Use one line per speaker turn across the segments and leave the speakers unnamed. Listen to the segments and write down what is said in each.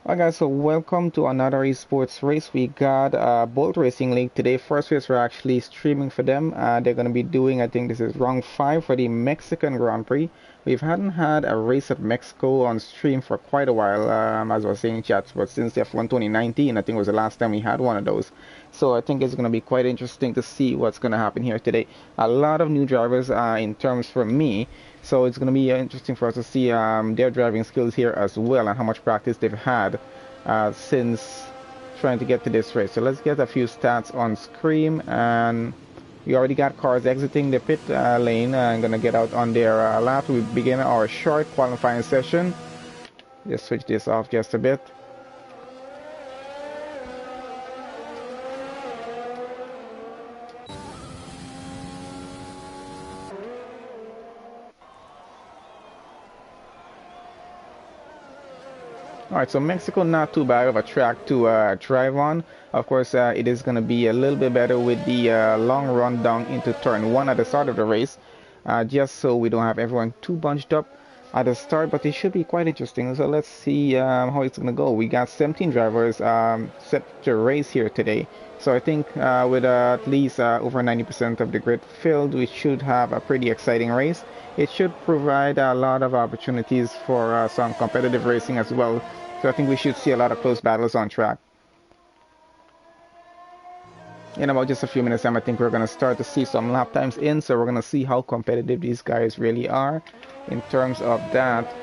Alright guys, so welcome to another esports race. We got Bolt Racing League today. First race we're actually streaming for them. They're going to be doing, I think this is round 5 for the Mexican Grand Prix. We hadn't had a race at Mexico on stream for quite a while, as I was saying in chat, but since F1 2019, I think was the last time we had one of those. So I think it's going to be quite interesting to see what's going to happen here today. A lot of new drivers in terms for me. So it's going to be interesting for us to see their driving skills here as well and how much practice they've had since trying to get to this race. So let's get a few stats on screen. And we already got cars exiting the pit lane and going to get out on their lap. We begin our short qualifying session. Just switch this off just a bit. Alright, so Mexico, not too bad of a track to drive on. Of course, it is going to be a little bit better with the long run down into turn 1 at the start of the race, just so we don't have everyone too bunched up at the start, but it should be quite interesting. So let's see how it's going to go. We got 17 drivers set to race here today. So I think with at least over 90% of the grid filled, we should have a pretty exciting race. It should provide a lot of opportunities for some competitive racing as well. So I think we should see a lot of close battles on track. In about just a few minutes time, I think we're going to start to see some lap times in. So we're going to see how competitive these guys really are in terms of that.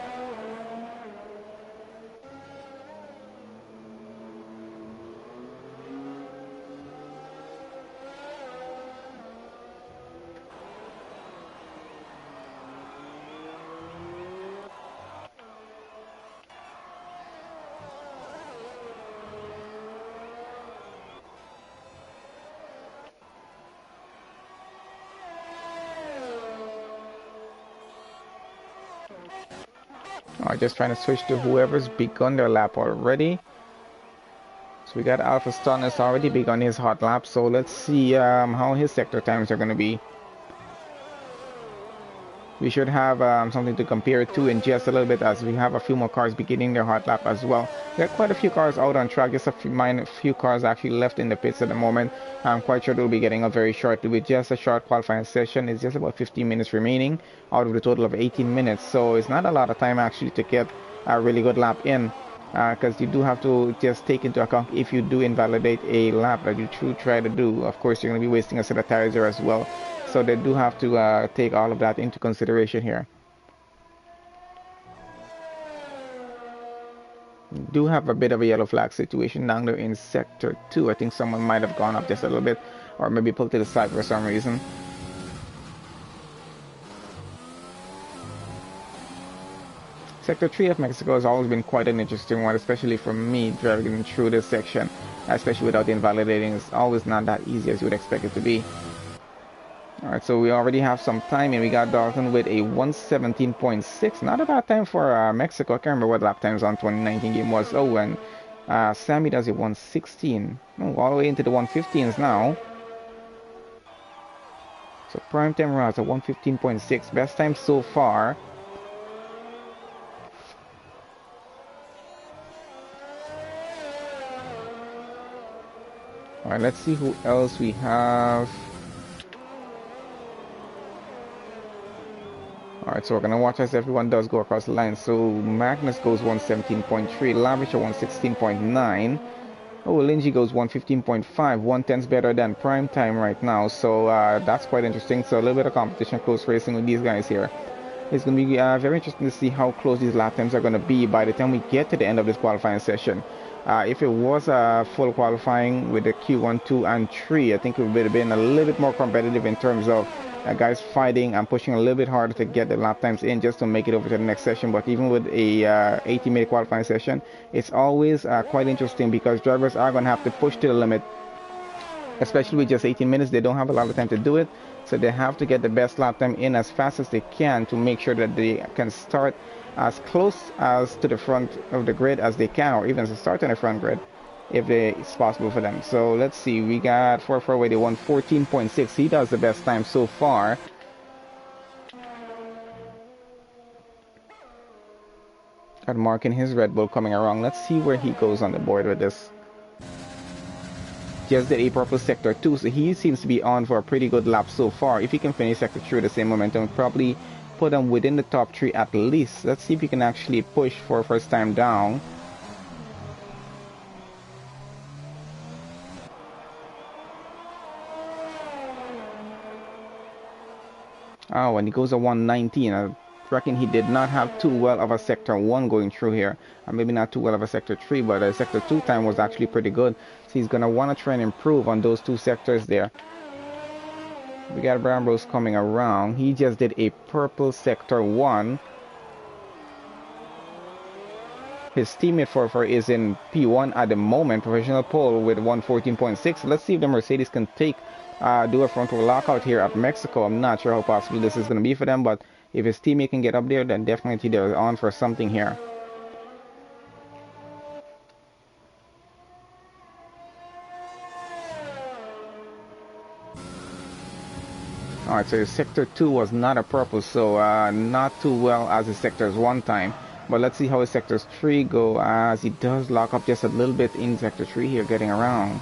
Alright, just trying to switch to whoever's begun their lap already. So we got Alpha Stun has already begun his hot lap. So let's see how his sector times are going to be. We should have something to compare it to in just a little bit, as we have a few more cars beginning their hot lap as well. We got quite a few cars out on track, just a few cars actually left in the pits at the moment. I'm quite sure they'll be getting up very shortly with just a short qualifying session. It's just about 15 minutes remaining out of the total of 18 minutes. So it's not a lot of time actually to get a really good lap in, because you do have to just take into account if you do invalidate a lap that you try to do. Of course, you're going to be wasting a set of tires there as well. So they do have to take all of that into consideration here. Do have a bit of a yellow flag situation down there in sector 2. I think someone might have gone up just a little bit, or maybe pulled to the side for some reason. Sector 3 of Mexico has always been quite an interesting one, especially for me driving through this section, especially without invalidating. It's always not that easy as you would expect it to be. Alright, so we already have some time, and we got Dalton with a 117.6. Not a bad time for Mexico. I can't remember what lap times on 2019 game was. Oh, and Sammy does a 116. Oh, all the way into the 115s now. So prime time runs a 115.6. Best time so far. Alright, let's see who else we have. Alright, so we're going to watch as everyone does go across the line. So Magnus goes 117.3, Lavish 116.9. Oh, Linji goes 115.5, 110's better than prime time right now. So that's quite interesting. So a little bit of competition, close racing with these guys here. It's going to be very interesting to see how close these lap times are going to be by the time we get to the end of this qualifying session. If it was full qualifying with the Q1, 2, and 3, I think it would have been a little bit more competitive in terms of guys fighting and pushing a little bit harder to get the lap times in just to make it over to the next session. But even with a 80-minute qualifying session, it's always quite interesting because drivers are going to have to push to the limit, especially with just 18 minutes. They don't have a lot of time to do it, so they have to get the best lap time in as fast as they can to make sure that they can start as close as to the front of the grid as they can, or even to start on the front grid if it's possible for them. So let's see, we got 4-4 with a 114.6. He does the best time so far. Got Mark in his Red Bull coming around. Let's see where he goes on the board with this. Just did a purple sector 2, so he seems to be on for a pretty good lap so far. If he can finish sector 3 with the same momentum, probably put him within the top 3 at least. Let's see if he can actually push for first time down. Oh, and he goes a 119. I reckon he did not have too well of a sector 1 going through here. Maybe not too well of a sector 3, but a sector 2 time was actually pretty good. So he's going to want to try and improve on those 2 sectors there. We got Brambros coming around. He just did a purple sector 1. His teammate for is in P1 at the moment, professional pole with 114.6. Let's see if the Mercedes can do a frontal lockout here at Mexico. I'm not sure how possible this is going to be for them, but if his teammate can get up there, then definitely they're on for something here. Alright, so his sector 2 was not a purple, so not too well as his sectors 1 time. But let's see how his sectors 3 go, as he does lock up just a little bit in sector 3 here, getting around.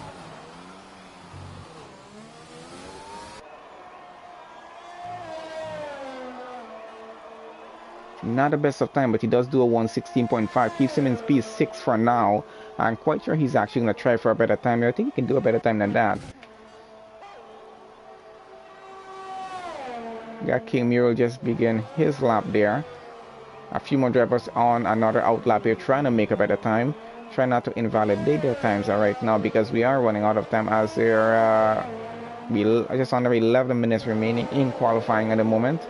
Not the best of time, but he does do a 116.5, keeps him in P6 for now. I'm quite sure he's actually going to try for a better time. I think he can do a better time than that. Got King Mural just begin his lap there. A few more drivers on another out lap here, trying to make a better time. Try not to invalidate their times right now, because we are running out of time, as there just under 11 minutes remaining in qualifying at the moment.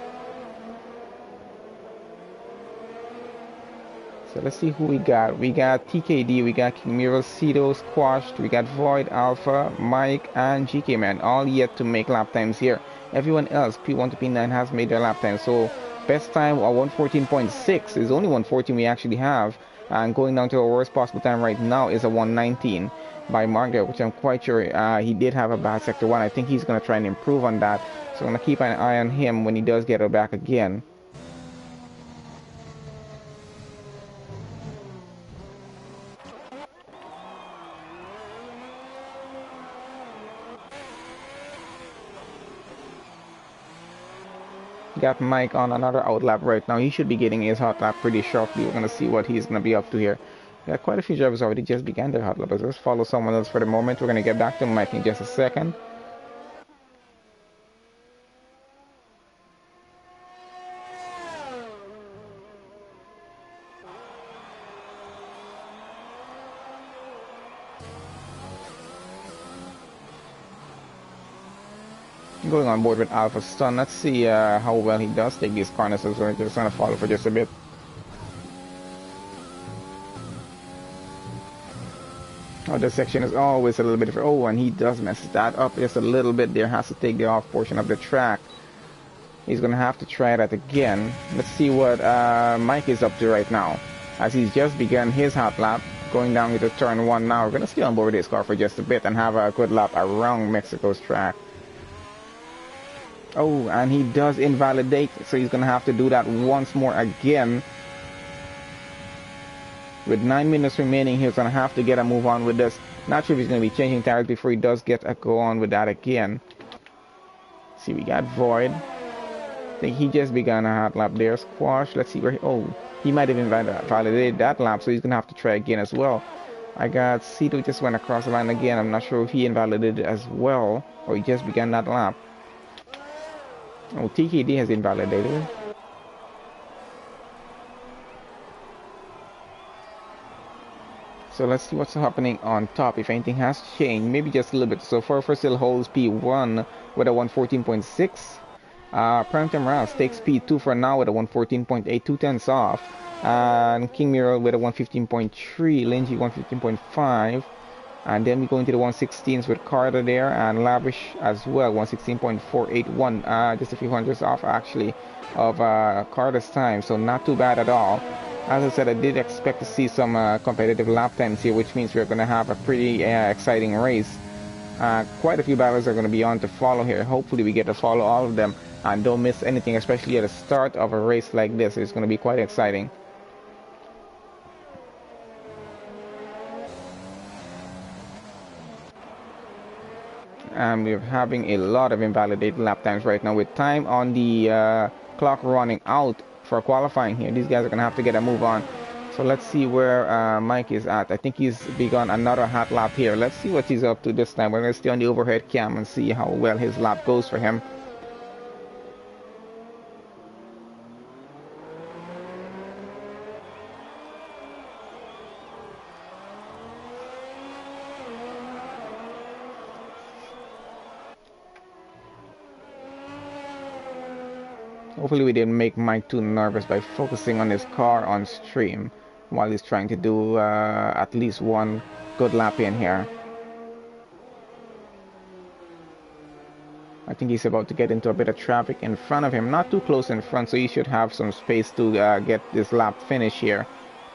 So let's see who we got. We got TKD, we got King Mural, Cedo, Squashed, we got Void, Alpha, Mike, and GK Man, all yet to make lap times here. Everyone else, P1 to P9, has made their lap time. So best time, 114.6 is only 114 we actually have. And going down to our worst possible time right now is a 119 by Mark there, which I'm quite sure he did have a bad sector 1. I think he's going to try and improve on that. So I'm going to keep an eye on him when he does get it back again. Got Mike on another out lap right now. He should be getting his hot lap pretty shortly. We're going to see what he's going to be up to here. Got quite a few drivers already just began their hot lap. Let's follow someone else for the moment. We're going to get back to Mike in just a second. Going on board with Alpha Stun. Let's see how well he does take these corners, so we're just going to follow for just a bit. Oh, this section is always a little bit different. Oh, and he does mess that up just a little bit there. Has to take the off portion of the track. He's going to have to try that again. Let's see what Mike is up to right now, as he's just begun his hot lap. Going down into turn 1 now. We're going to stay on board with his car for just a bit and have a good lap around Mexico's track. Oh, and he does invalidate, so he's going to have to do that once more again. With 9 minutes remaining, he's going to have to get a move on with this. Not sure if he's going to be changing tires before he does get a go on with that again. See, we got Void. I think he just began a hot lap there. Squash, let's see where he... Oh, he might have invalidated that lap, so he's going to have to try again as well. I got Cedo just went across the line again. I'm not sure if he invalidated it as well, or he just began that lap. Oh, TKD has invalidated. So let's see what's happening on top, if anything has changed, maybe just a little bit. So Furfer still holds P1 with a 114.6. Primetime Rouse takes P2 for now with a 114.8, 2 tenths off. And King Mural with a 115.3, Linji 115.5. And then we go into the 116s with Carter there, and Lavish as well, 116.481, just a few hundreds off actually of Carter's time, so not too bad at all. As I said, I did expect to see some competitive lap times here, which means we're going to have a pretty exciting race. Quite a few battles are going to be on to follow here. Hopefully we get to follow all of them and don't miss anything, especially at the start of a race like this. It's going to be quite exciting. And we're having a lot of invalidated lap times right now with time on the clock running out for qualifying here. These guys are going to have to get a move on. So let's see where Mike is at. I think he's begun another hot lap here. Let's see what he's up to this time. We're going to stay on the overhead cam and see how well his lap goes for him. Hopefully we didn't make Mike too nervous by focusing on his car on stream while he's trying to do at least one good lap in here. I think he's about to get into a bit of traffic in front of him. Not too close in front, so he should have some space to get this lap finish here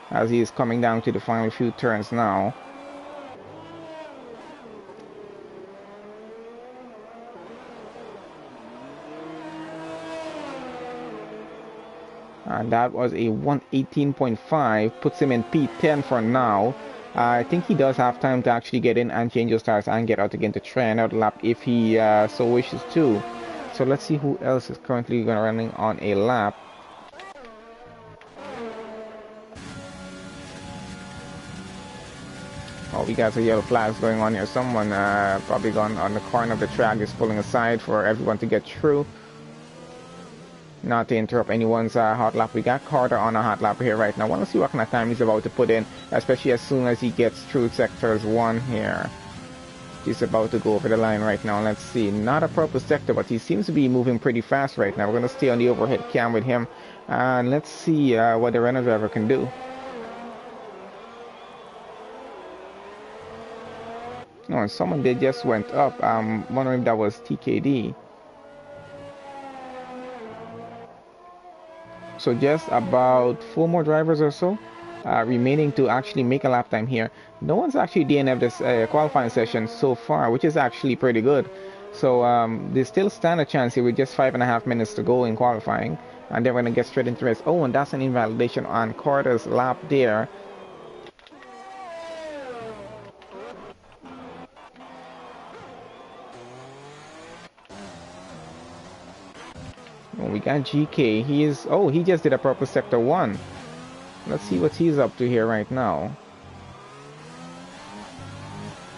as he is coming down to the final few turns now. And that was a 118.5, puts him in P10 for now. I think he does have time to actually get in and change those tires and get out again to try another lap if he so wishes to. So let's see who else is currently running on a lap. Oh, we got some yellow flags going on here. Someone probably gone on the corner of the track is pulling aside for everyone to get through. Not to interrupt anyone's hot lap. We got Carter on a hot lap here right now. I want to see what kind of time he's about to put in, especially as soon as he gets through sectors 1 here. He's about to go over the line right now. Let's see. Not a purple sector, but he seems to be moving pretty fast right now. We're going to stay on the overhead cam with him. And let's see what the Renault driver can do. Oh, and someone did just went up. I'm wondering if that was TKD. So just about 4 more drivers or so remaining to actually make a lap time here. No one's actually DNF this qualifying session so far, which is actually pretty good. So they still stand a chance here with just 5.5 minutes to go in qualifying. And then we're going to get straight into race. Oh, and that's an invalidation on Carter's lap there. We got GK. He just did a purple sector 1. Let's see what he's up to here right now.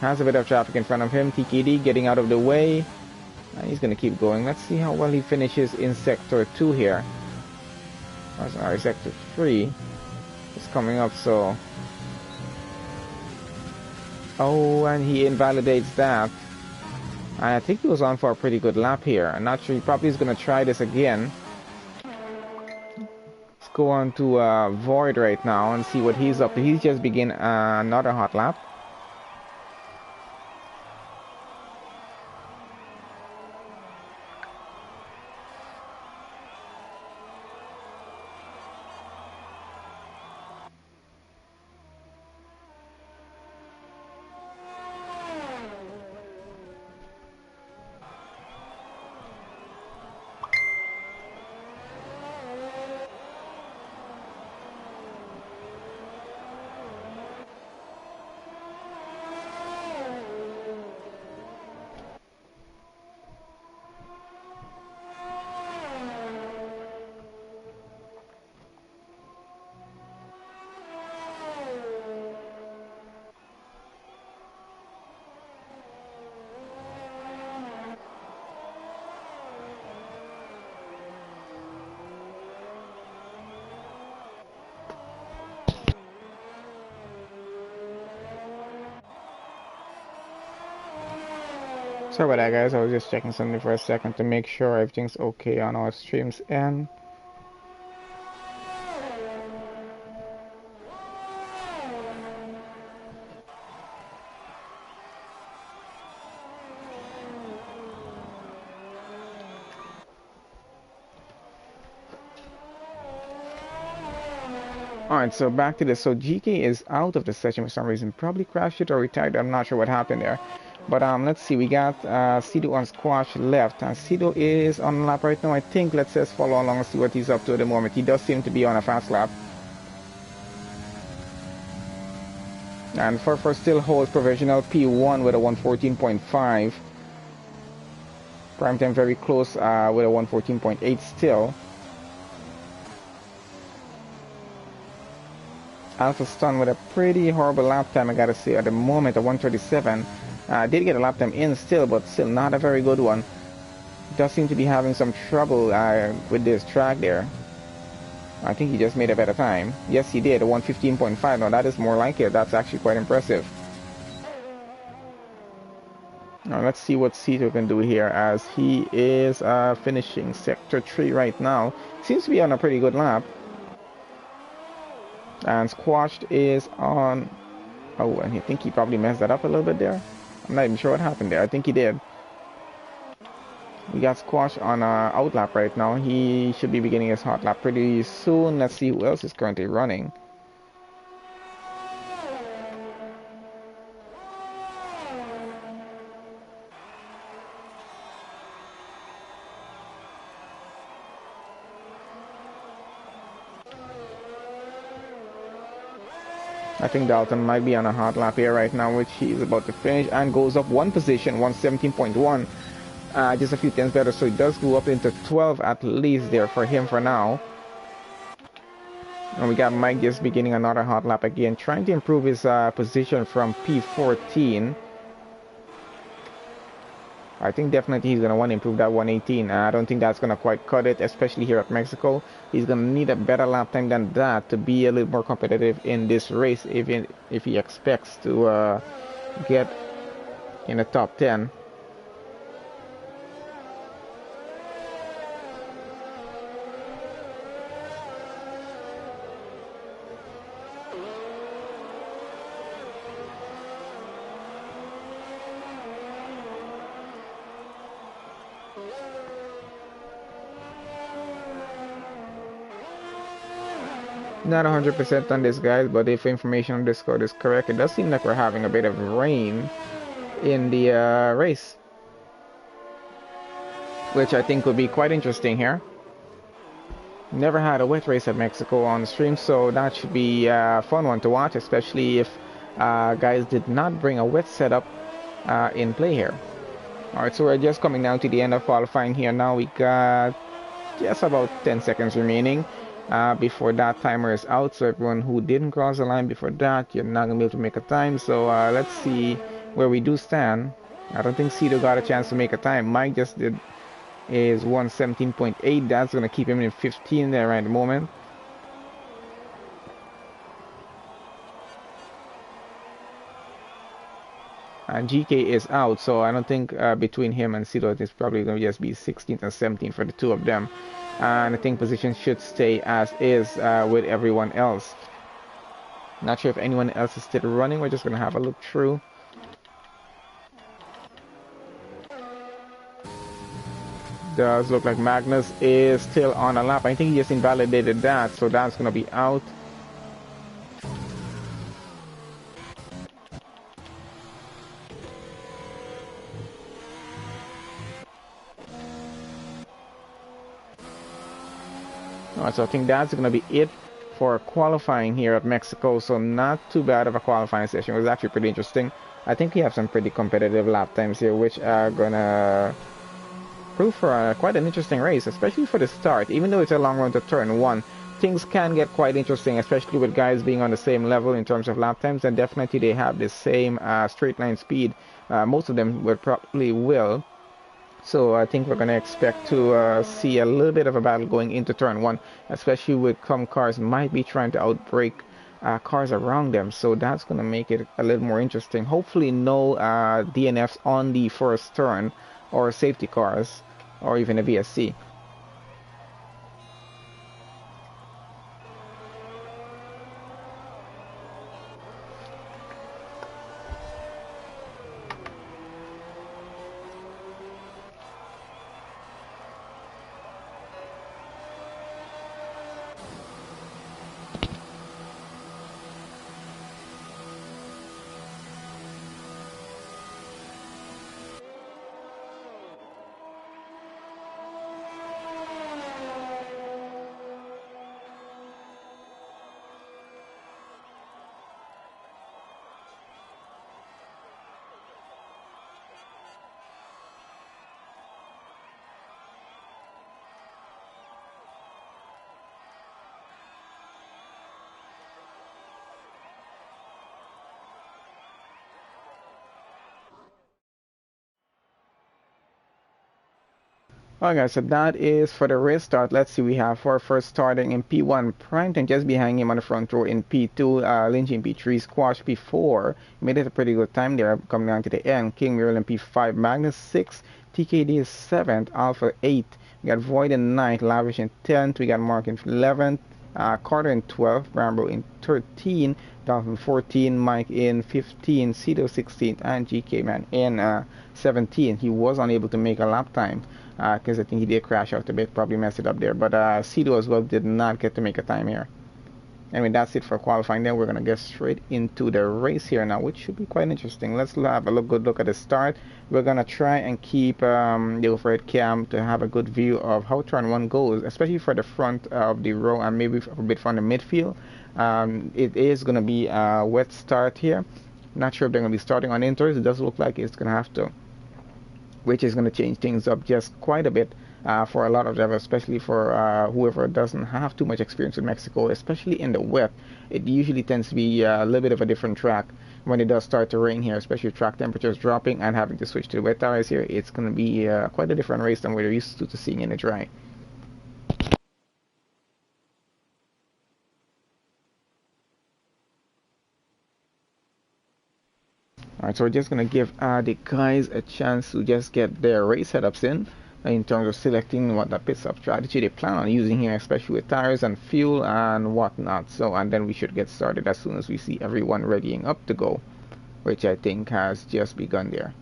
Has a bit of traffic in front of him. TKD getting out of the way. And he's going to keep going. Let's see how well he finishes in sector 2 here. Oh, sorry, sector 3 is coming up, so... Oh, and he invalidates that. I think he was on for a pretty good lap here. I'm not sure. He probably is going to try this again. Let's go on to Void right now and see what he's up to. He's just begin another hot lap. Sorry about that, guys. I was just checking something for a second to make sure everything's okay on our streams end. Alright, so back to this. So GK is out of the session for some reason. Probably crashed it or retired. I'm not sure what happened there. But let's see. We got Sido on squash left. And Sido is on lap right now. I think let's just follow along and see what he's up to at the moment. He does seem to be on a fast lap. And for still holds provisional P1 with a 114.5. Prime time very close with a 114.8 still. Alpha Stun with a pretty horrible lap time, I gotta say, at the moment, a 137. Did get a lap time in still, but still not a very good one. Does seem to be having some trouble with this track there. I think he just made a better time. Yes, he did, a 115.5. Now that is more like it. That's actually quite impressive. Now let's see what Cito can do here, as he is finishing Sector 3 right now. Seems to be on a pretty good lap. And Squashed is on... Oh, and I think he probably messed that up a little bit there. I'm not even sure what happened there. I think he did. We got Squash on out lap right now. He should be beginning his hot lap pretty soon. Let's see who else is currently running. I think Dalton might be on a hot lap here right now, which he is about to finish, and goes up one position, 117.1. Just a few tenths better, so it does go up into 12 at least there for him for now. And we got Mike just beginning another hot lap again, trying to improve his position from P14. I think definitely he's going to want to improve that 118. I don't think that's going to quite cut it, especially here at Mexico. He's going to need a better lap time than that to be a little more competitive in this race, even if he expects to get in the top 10. Not 100% on this, guys, but if information on Discord is correct, it does seem like we're having a bit of rain in the race, which I think would be quite interesting here. Never had a wet race at Mexico on stream, so that should be a fun one to watch, especially if guys did not bring a wet setup in play here. Alright, so we're just coming down to the end of qualifying here now. We got just about 10 seconds remaining before that timer is out, so everyone who didn't cross the line before that, you're not gonna be able to make a time. So let's see where we do stand. I don't think Cito got a chance to make a time. Mike just did is 117.8. That's gonna keep him in 15 there right at the moment. And GK is out, so I don't think between him and Cito it's probably gonna just be 16th and 17th for the two of them. And I think position should stay as is with everyone else. Not sure if anyone else is still running. We're just gonna have a look through. Does look like Magnus is still on a lap. I think he just invalidated that, so that's gonna be out. Alright, so I think that's going to be it for qualifying here at Mexico. So not too bad of a qualifying session. It was actually pretty interesting. I think we have some pretty competitive lap times here, which are going to prove for quite an interesting race, especially for the start. Even though it's a long run to turn one, things can get quite interesting, especially with guys being on the same level in terms of lap times, and definitely they have the same straight line speed. Most of them would probably will. So I think we're going to expect to see a little bit of a battle going into turn one, especially with some cars might be trying to outbrake cars around them. So that's going to make it a little more interesting. Hopefully no DNFs on the first turn, or safety cars, or even a VSC. Alright guys, so that is for the race start. Let's see, we have for first starting in P1 Prime, and just behind him on the front row in P2, Lynch in P3, Squash P4. Made it a pretty good time there, coming down to the end. King Muriel in P5, Magnus 6, TKD is 7th, Alpha 8. We got Void in 9th, Lavish in 10th, we got Mark in 11th, Carter in 12th, Bramble in 13th, Dolphin 14, Mike in 15, Cedo 16th, and GK Man in 17. He was unable to make a lap time because I think he did crash out a bit, probably messed it up there. But Cedo as well did not get to make a time here. Anyway, that's it for qualifying. Then we're going to get straight into the race here now, which should be quite interesting. Let's have a good look at the start. We're going to try and keep the overhead cam to have a good view of how turn 1 goes, especially for the front of the row and maybe a bit from the midfield. It is going to be a wet start here. Not sure if they're going to be starting on inters. It does look like it's going to have to, which is going to change things up just quite a bit for a lot of drivers, especially for whoever doesn't have too much experience with Mexico, especially in the wet. It usually tends to be a little bit of a different track when it does start to rain here, especially with track temperatures dropping and having to switch to the wet tires here. It's going to be quite a different race than we're used to seeing in the dry. Alright, so we're just going to give the guys a chance to just get their race setups in terms of selecting what the pit stop strategy they plan on using here, especially with tires and fuel and whatnot. So, and then we should get started as soon as we see everyone readying up to go, which I think has just begun there.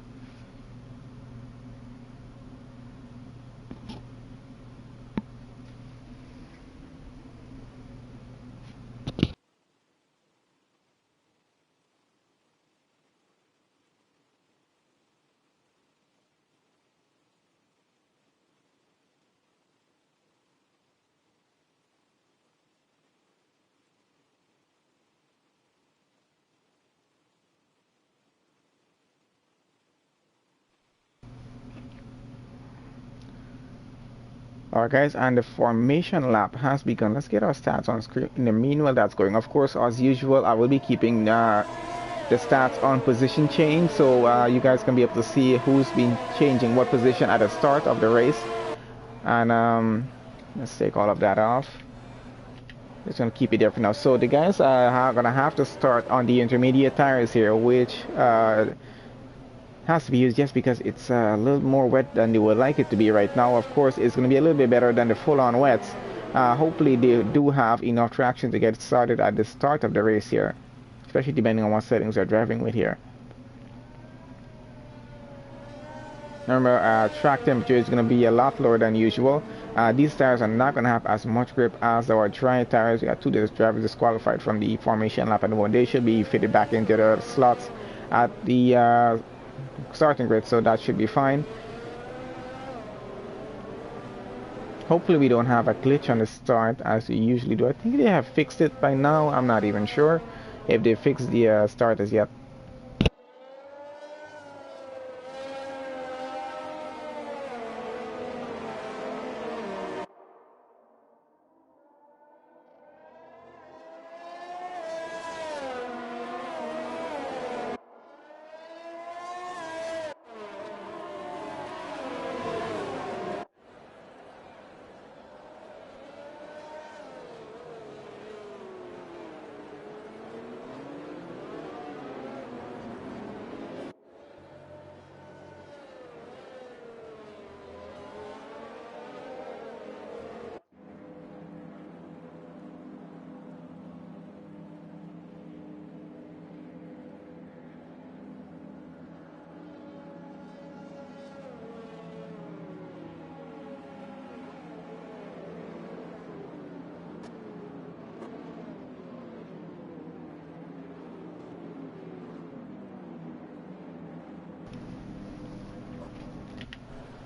Alright guys, and the formation lap has begun. Let's get our stats on screen. In the meanwhile that's going, of course, as usual, I will be keeping the stats on position change, so you guys can be able to see who's been changing what position at the start of the race. And let's take all of that off. Just gonna keep it there for now. So the guys are gonna have to start on the intermediate tires here, which has to be used just because it's a little more wet than they would like it to be right now. Of course, it's going to be a little bit better than the full-on wets. Hopefully they do have enough traction to get started at the start of the race here, especially depending on what settings they're driving with here. Remember, track temperature is going to be a lot lower than usual. These tires are not going to have as much grip as our dry tires. We got 2 drivers disqualified from the formation lap at the moment. They should be fitted back into the slots at the starting grid, so that should be fine. Hopefully we don't have a glitch on the start as we usually do. I think they have fixed it by now. I'm not even sure if they fixed the start as yet.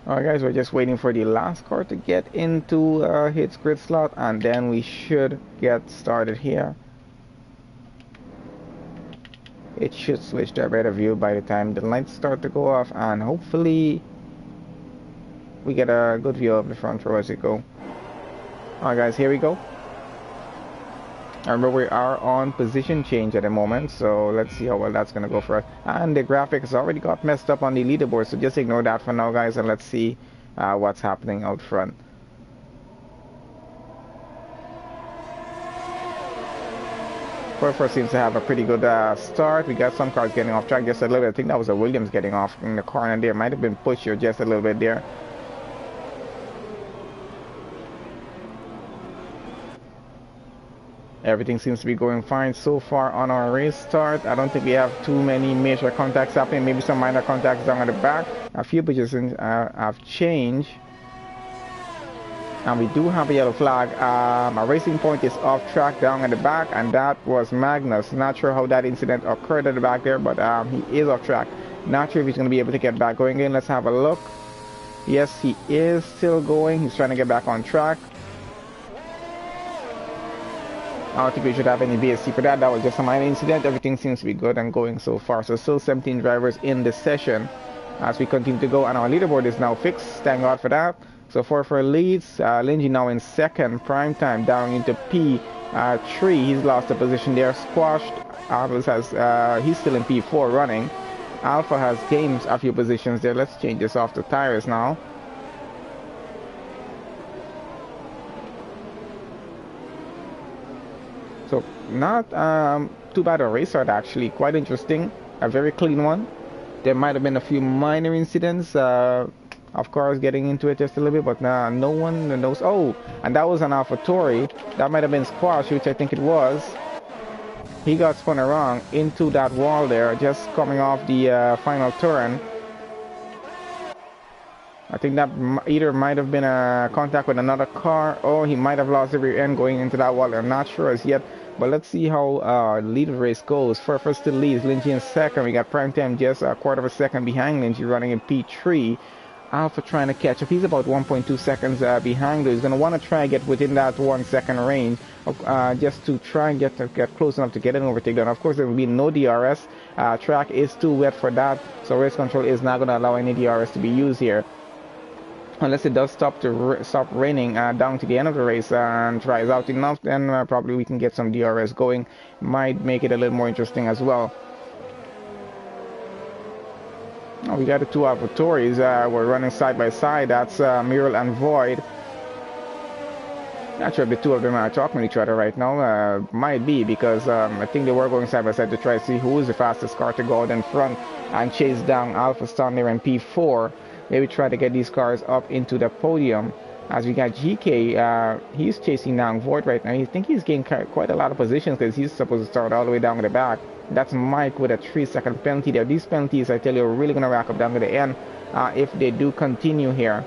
Alright guys, we're just waiting for the last car to get into its grid slot, and then we should get started here. It should switch to a better view by the time the lights start to go off, and hopefully we get a good view of the front row as we go. Alright guys, here we go. Remember, we are on position change at the moment, so let's see how well that's going to go for us. And the graphics already got messed up on the leaderboard, so just ignore that for now, guys, and let's see what's happening out front. Purfer seems to have a pretty good start. We got some cars getting off track just a little bit. I think that was a Williams getting off in the corner there. Might have been pushed here just a little bit there. Everything seems to be going fine so far on our race start. I don't think we have too many major contacts happening. Maybe some minor contacts down at the back. A few positions have changed. And we do have a yellow flag. A racing point is off track down at the back, and that was Magnus. Not sure how that incident occurred at the back there, but he is off track. Not sure if he's going to be able to get back going again. Let's have a look. Yes, he is still going. He's trying to get back on track. I don't think we should have any BSC for that. That was just a minor incident. Everything seems to be good and going so far. So still 17 drivers in this session as we continue to go, and our leaderboard is now fixed. Thank God for that. So for leads, Linji now in second, prime time down into P3. He's lost a position there, squashed. Alpha has he's still in P4 running. Alpha has gained a few positions there. Let's change this off the tires now. So not too bad a race start, actually. Quite interesting. A very clean one. There might have been a few minor incidents. Of course, getting into it just a little bit, but no one knows. Oh, and that was an AlphaTauri. That might have been squash, which I think it was. He got spun around into that wall there, just coming off the final turn. I think that either might have been a contact with another car, or he might have lost the rear end going into that wall. I'm not sure as yet, but let's see how lead race goes. First still leads, Linji in second. We got Prime Time just a quarter of a second behind Linji, running in P3. Alpha trying to catch up. He's about 1.2 seconds behind. He's going to want to try and get within that 1 second range, just to try and get close enough to get an overtake done. Of course, there will be no DRS. Track is too wet for that, so race control is not going to allow any DRS to be used here, unless it does stop raining down to the end of the race and dries out enough. Then probably we can get some DRS going. Might make it a little more interesting as well. Oh, we got the two AlphaTauris. We're running side by side. That's Mural and Void. Not sure if the two of them are talking to each other right now. Might be, because I think they were going side by side to try to see who is the fastest car to go out in front and chase down Alpha Standard and P4. Maybe try to get these cars up into the podium. As we got GK, he's chasing down Void right now. I think he's gained quite a lot of positions because he's supposed to start all the way down to the back. That's Mike with a 3-second penalty there. These penalties, I tell you, are really going to rack up down to the end if they do continue here.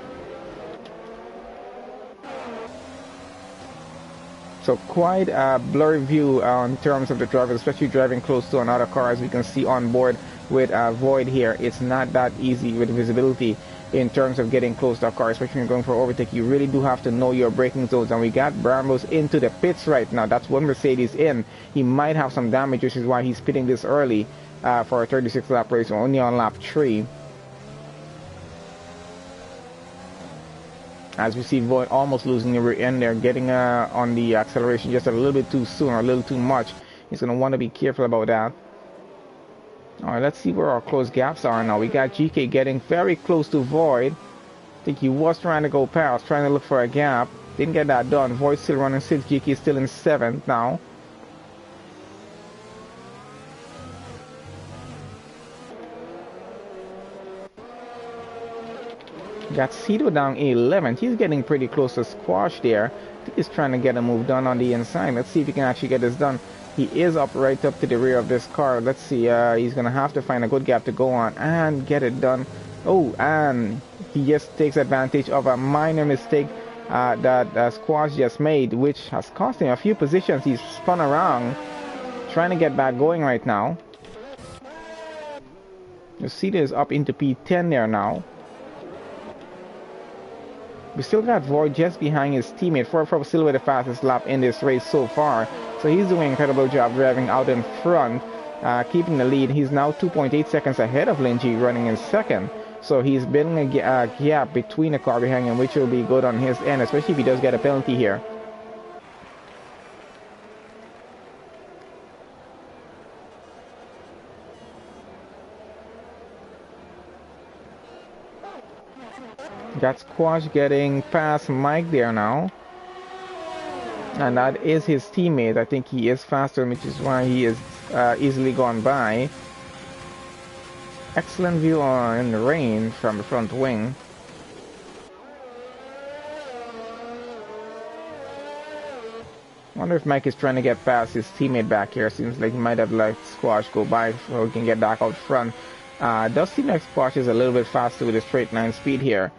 So quite a blurry view in terms of the drivers, especially driving close to another car. As we can see on board with Void here, it's not that easy with visibility in terms of getting close to a car, especially when you're going for overtake. You really do have to know your braking zones, and we got Brambos into the pits right now. That's one Mercedes in. He might have some damage, which is why he's pitting this early for a 36 lap race, only on lap 3. As we see Void almost losing the rear end there, getting on the acceleration just a little bit too soon or a little too much. He's going to want to be careful about that. Alright, let's see where our close gaps are now. We got GK getting very close to Void. I think he was trying to go past, trying to look for a gap. Didn't get that done. Void still running 6th, GK is still in 7th now. Got Cito down 11th. He's getting pretty close to squash there. I think he's trying to get a move done on the inside. Let's see if he can actually get this done. He is up right up to the rear of this car. Let's see. He's going to have to find a good gap to go on and get it done. Oh, and he just takes advantage of a minor mistake that Squash just made, which has cost him a few positions. He's spun around, trying to get back going right now. The Cedar is up into P10 there now. We still got Void just behind his teammate. For still with the fastest lap in this race so far. So he's doing an incredible job driving out in front, keeping the lead. He's now 2.8 seconds ahead of Linji, running in second. So he's building a gap between the car behind him, which will be good on his end, especially if he does get a penalty here. Got Squash getting past Mike there now. And that is his teammate. I think he is faster, which is why he is easily gone by. Excellent view on the rain from the front wing. Wonder if Mike is trying to get past his teammate back here. Seems like he might have let Squash go by so he can get back out front. Does seem like Squash is a little bit faster with a straight line speed here.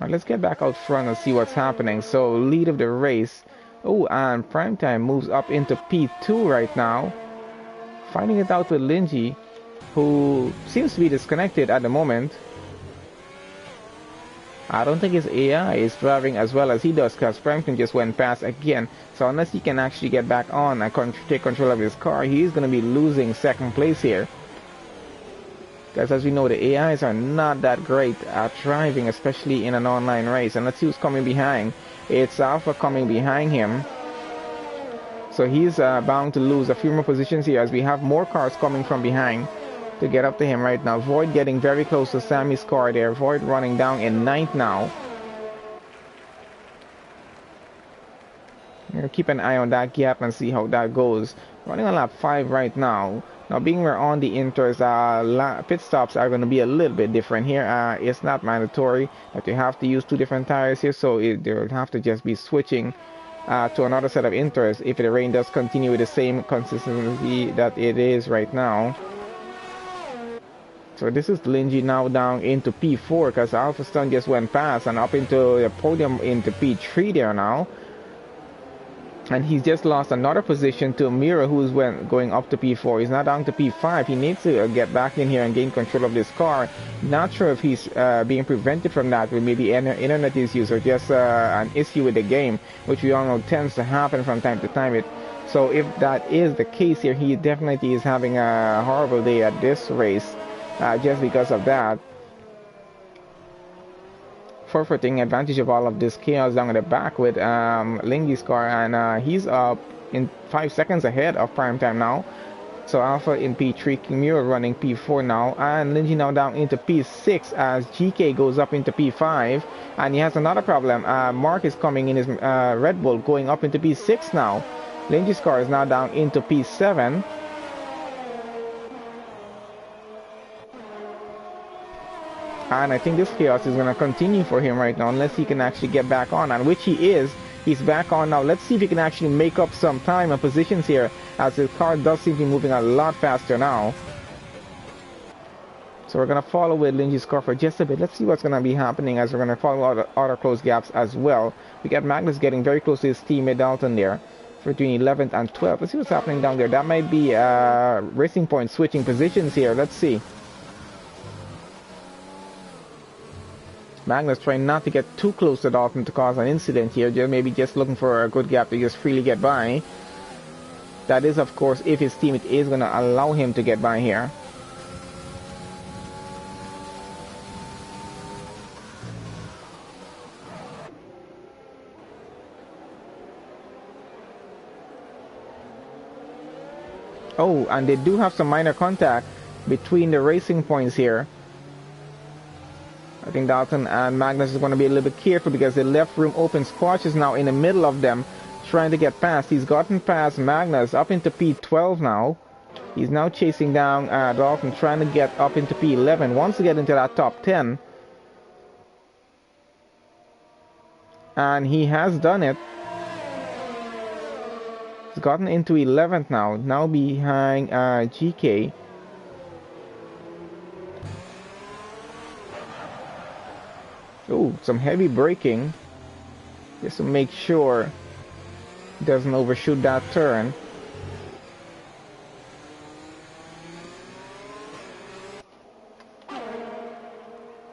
Alright, let's get back out front and see what's happening. So, lead of the race. Oh, and Primetime moves up into P2 right now. Finding it out with Linji, who seems to be disconnected at the moment. I don't think his AI is driving as well as he does, because Primetime just went past again. So unless he can actually get back on and take control of his car, he's going to be losing second place here. Because as we know, the AIs are not that great at driving, especially in an online race. And let's see who's coming behind. It's Alpha coming behind him. So he's bound to lose a few more positions here as we have more cars coming from behind to get up to him right now. Void getting very close to Sammy's car there. Void running down in 9th now. I'm going to keep an eye on that gap and see how that goes. Running on lap 5 right now. Now being we're on the inters, pit stops are going to be a little bit different here. It's not mandatory that you have to use 2 different tires here, so they'll have to just be switching to another set of inters if the rain does continue with the same consistency that it is right now. So this is Linji now down into P4 because Alpha Stun just went past and up into the podium into P3 there now. And he's just lost another position to Mira, who's going up to P4. He's now down to P5. He needs to get back in here and gain control of this car. Not sure if he's being prevented from that with maybe internet issues or just an issue with the game, which we all know tends to happen from time to time. So if that is the case here, he definitely is having a horrible day at this race just because of that. Forfeiting advantage of all of this chaos down at the back with Lingy's car, and he's up in 5 seconds ahead of Primetime now. So Alpha in P3, Kimura running P4 now, and Lingy now down into P6 as GK goes up into P5, and he has another problem. Mark is coming in his Red Bull going up into P6 now. Lingy's car is now down into P7. And I think this chaos is going to continue for him right now unless he can actually get back on, and which he is. He's back on now. Let's see if he can actually make up some time and positions here as his car does seem to be moving a lot faster now. So we're going to follow with Linji's car for just a bit. Let's see what's going to be happening as we're going to follow other close gaps as well. We got Magnus getting very close to his teammate Dalton there between 11th and 12th. Let's see what's happening down there. That might be Racing Point switching positions here. Let's see. Magnus trying not to get too close to Dalton to cause an incident here, maybe just looking for a good gap to just freely get by. That is, of course, if his teammate is going to allow him to get by here. Oh, and they do have some minor contact between the racing points here. I think Dalton and Magnus is going to be a little bit careful because the left room open. Squash is now in the middle of them trying to get past. He's gotten past Magnus up into P12 now. He's now chasing down Dalton, trying to get up into P11. Wants to get into that top 10. And he has done it. He's gotten into 11th now. Now behind GK. Oh, some heavy braking just to make sure he doesn't overshoot that turn.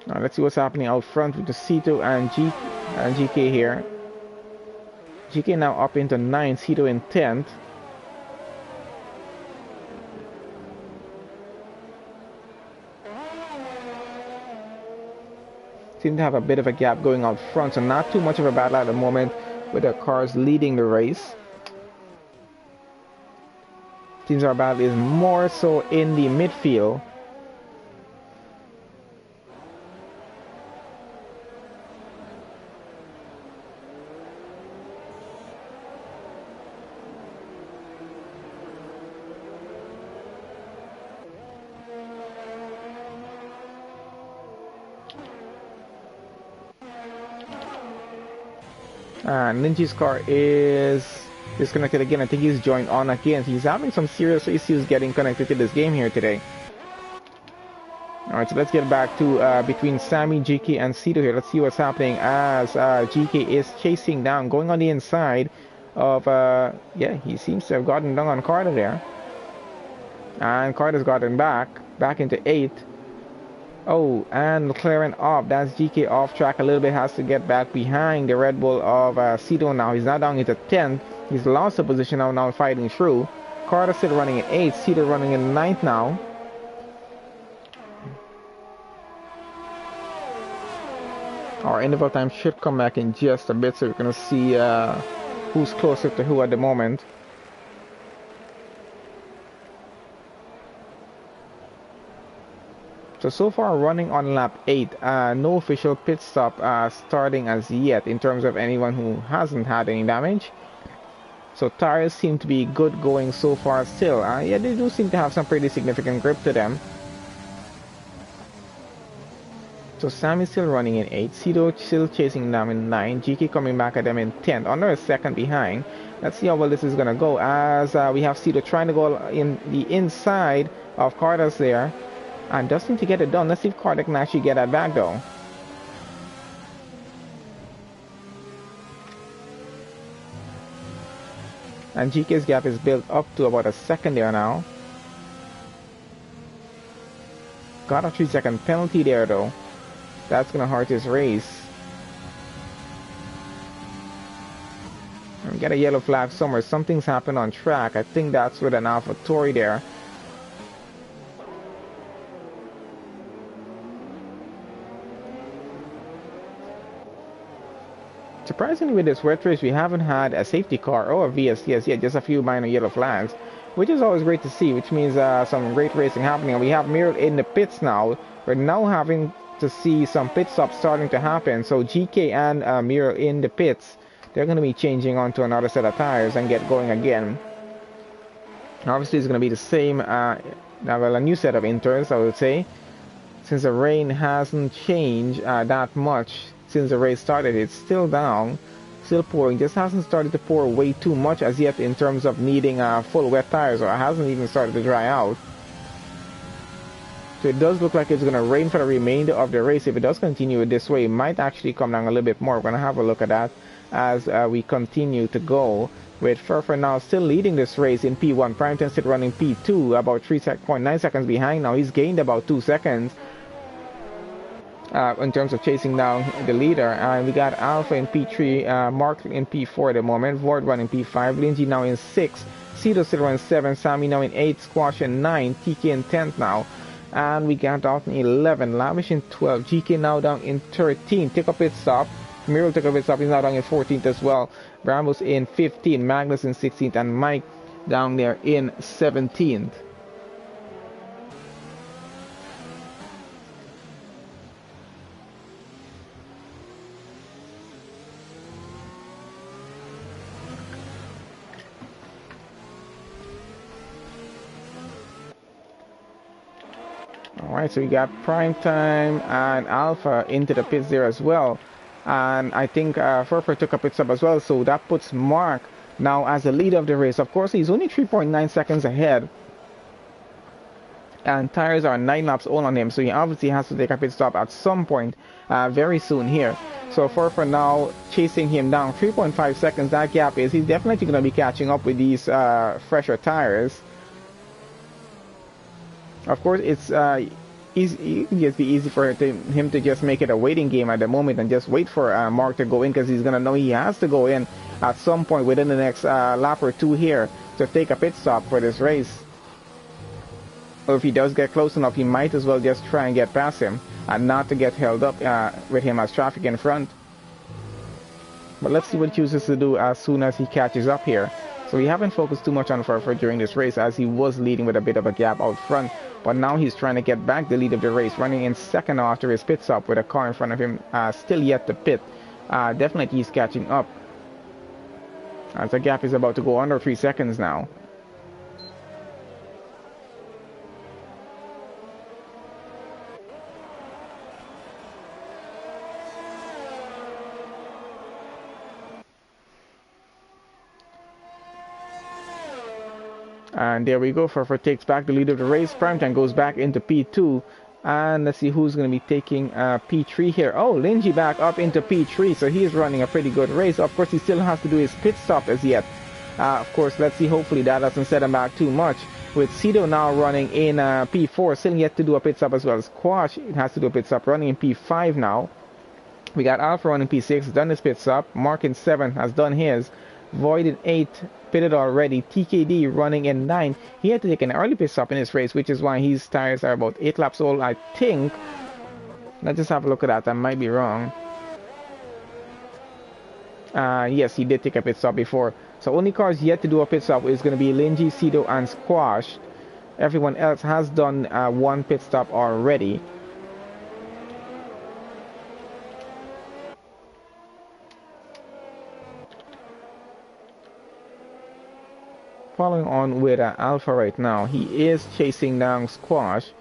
Now let's see what's happening out front with the C2 and GK here. GK now up into 9th, C2 in 10th. Seem to have a bit of a gap going out front, so not too much of a battle at the moment with the cars leading the race. Seems our battle is more so in the midfield. And Ninji's car is disconnected again. I think he's joined on again. He's having some serious issues getting connected to this game here today. Alright, so let's get back to between Sammy, GK, and Cito here. Let's see what's happening as GK is chasing down, going on the inside of, yeah, he seems to have gotten down on Carter there. And Carter's gotten back into 8th. Oh, and McLaren off. That's GK off track a little bit. Has to get back behind the Red Bull of Cito now. He's now down into 10th. He's lost the position now fighting through. Carter still running in 8th. Cito running in 9th now. Our interval time should come back in just a bit, so we're going to see who's closer to who at the moment. So far running on lap 8, no official pit stop starting as yet in terms of anyone who hasn't had any damage. So tires seem to be good going so far still. Yeah, they do seem to have some pretty significant grip to them. So Sam is still running in 8, Cito still chasing them in 9, GK coming back at them in 10th, under a second behind. Let's see how well this is going to go as we have Cito trying to go in the inside of Carter's there. And does seem to get it done. Let's see if Carter can actually get that back though. And GK's gap is built up to about a second there now. Got a 3-second penalty there though. That's going to hurt his race. And we get a yellow flag somewhere. Something's happened on track. I think that's with an AlphaTauri there. Surprisingly, with this wet race, we haven't had a safety car or a VSTS yet, just a few minor yellow flags, which is always great to see, which means some great racing happening. And we have Miro in the pits now. We're now having to see some pit stops starting to happen. So GK and Miro in the pits, they're going to be changing onto another set of tires and get going again. Obviously, it's going to be the same, well, a new set of inters, I would say, since the rain hasn't changed that much. Since the race started, it's still down, still pouring. Just hasn't started to pour way too much as yet in terms of needing full wet tires, or it hasn't even started to dry out. So it does look like it's going to rain for the remainder of the race. If it does continue this way, it might actually come down a little bit more. We're going to have a look at that as we continue to go. With Furfer now still leading this race in P1. Prime Time still running P2, about 3.9 seconds behind now. He's gained about 2 seconds. In terms of chasing down the leader. And we got Alpha in P3, Mark in P4 at the moment, Vord running P5, Linji now in 6, Cito still running 7, Sammy now in 8, Squash in 9, TK in 10th now. And we got Dalton in 11, Lavish in 12, GK now down in 13, take a pit stop. Miro took a pit stop, he's now down in 14th as well. Brambos in 15, Magnus in 16th, and Mike down there in 17th. Alright, so we got Prime Time and Alpha into the pits there as well. And I think Furfer took a pit stop as well, so that puts Mark now as the leader of the race. Of course, he's only 3.9 seconds ahead. And tires are 9 laps all on him, so he obviously has to take a pit stop at some point very soon here. So Furfer now chasing him down 3.5 seconds. That gap is, he's definitely going to be catching up with these fresher tires. Of course, it's easy. It can just be easy for him to just make it a waiting game at the moment and just wait for Mark to go in, because he's gonna know he has to go in at some point within the next lap or two here to take a pit stop for this race. Or if he does get close enough, he might as well just try and get past him and not to get held up with him as traffic in front. But let's see what he chooses to do as soon as he catches up here. So we haven't focused too much on Furfer during this race, as he was leading with a bit of a gap out front. But now he's trying to get back the lead of the race, running in second after his pit stop with a car in front of him still yet to pit. Definitely he's catching up, as the gap is about to go under 3 seconds now. And there we go. Furfur takes back the lead of the race. Primetime goes back into P2. And let's see who's going to be taking P3 here. Oh, Linji back up into P3. So he's running a pretty good race. Of course, he still has to do his pit stop as yet. Of course, let's see. Hopefully that doesn't set him back too much. With Cedo now running in P4. Still yet to do a pit stop as well. Squash has to do a pit stop, running in P5 now. We got Alpha running P6, done his pit stop. Mark in 7 has done his. Void in 8, pitted already. TKD running in 9. He had to take an early pit stop in this race, which is why his tires are about 8 laps old, I think. Let's just have a look at that. I might be wrong. Yes, he did take a pit stop before. So only cars yet to do a pit stop is going to be Linji, Cedo, and Squash. Everyone else has done one pit stop already. Following on with Alpha right now, he is chasing down Squash.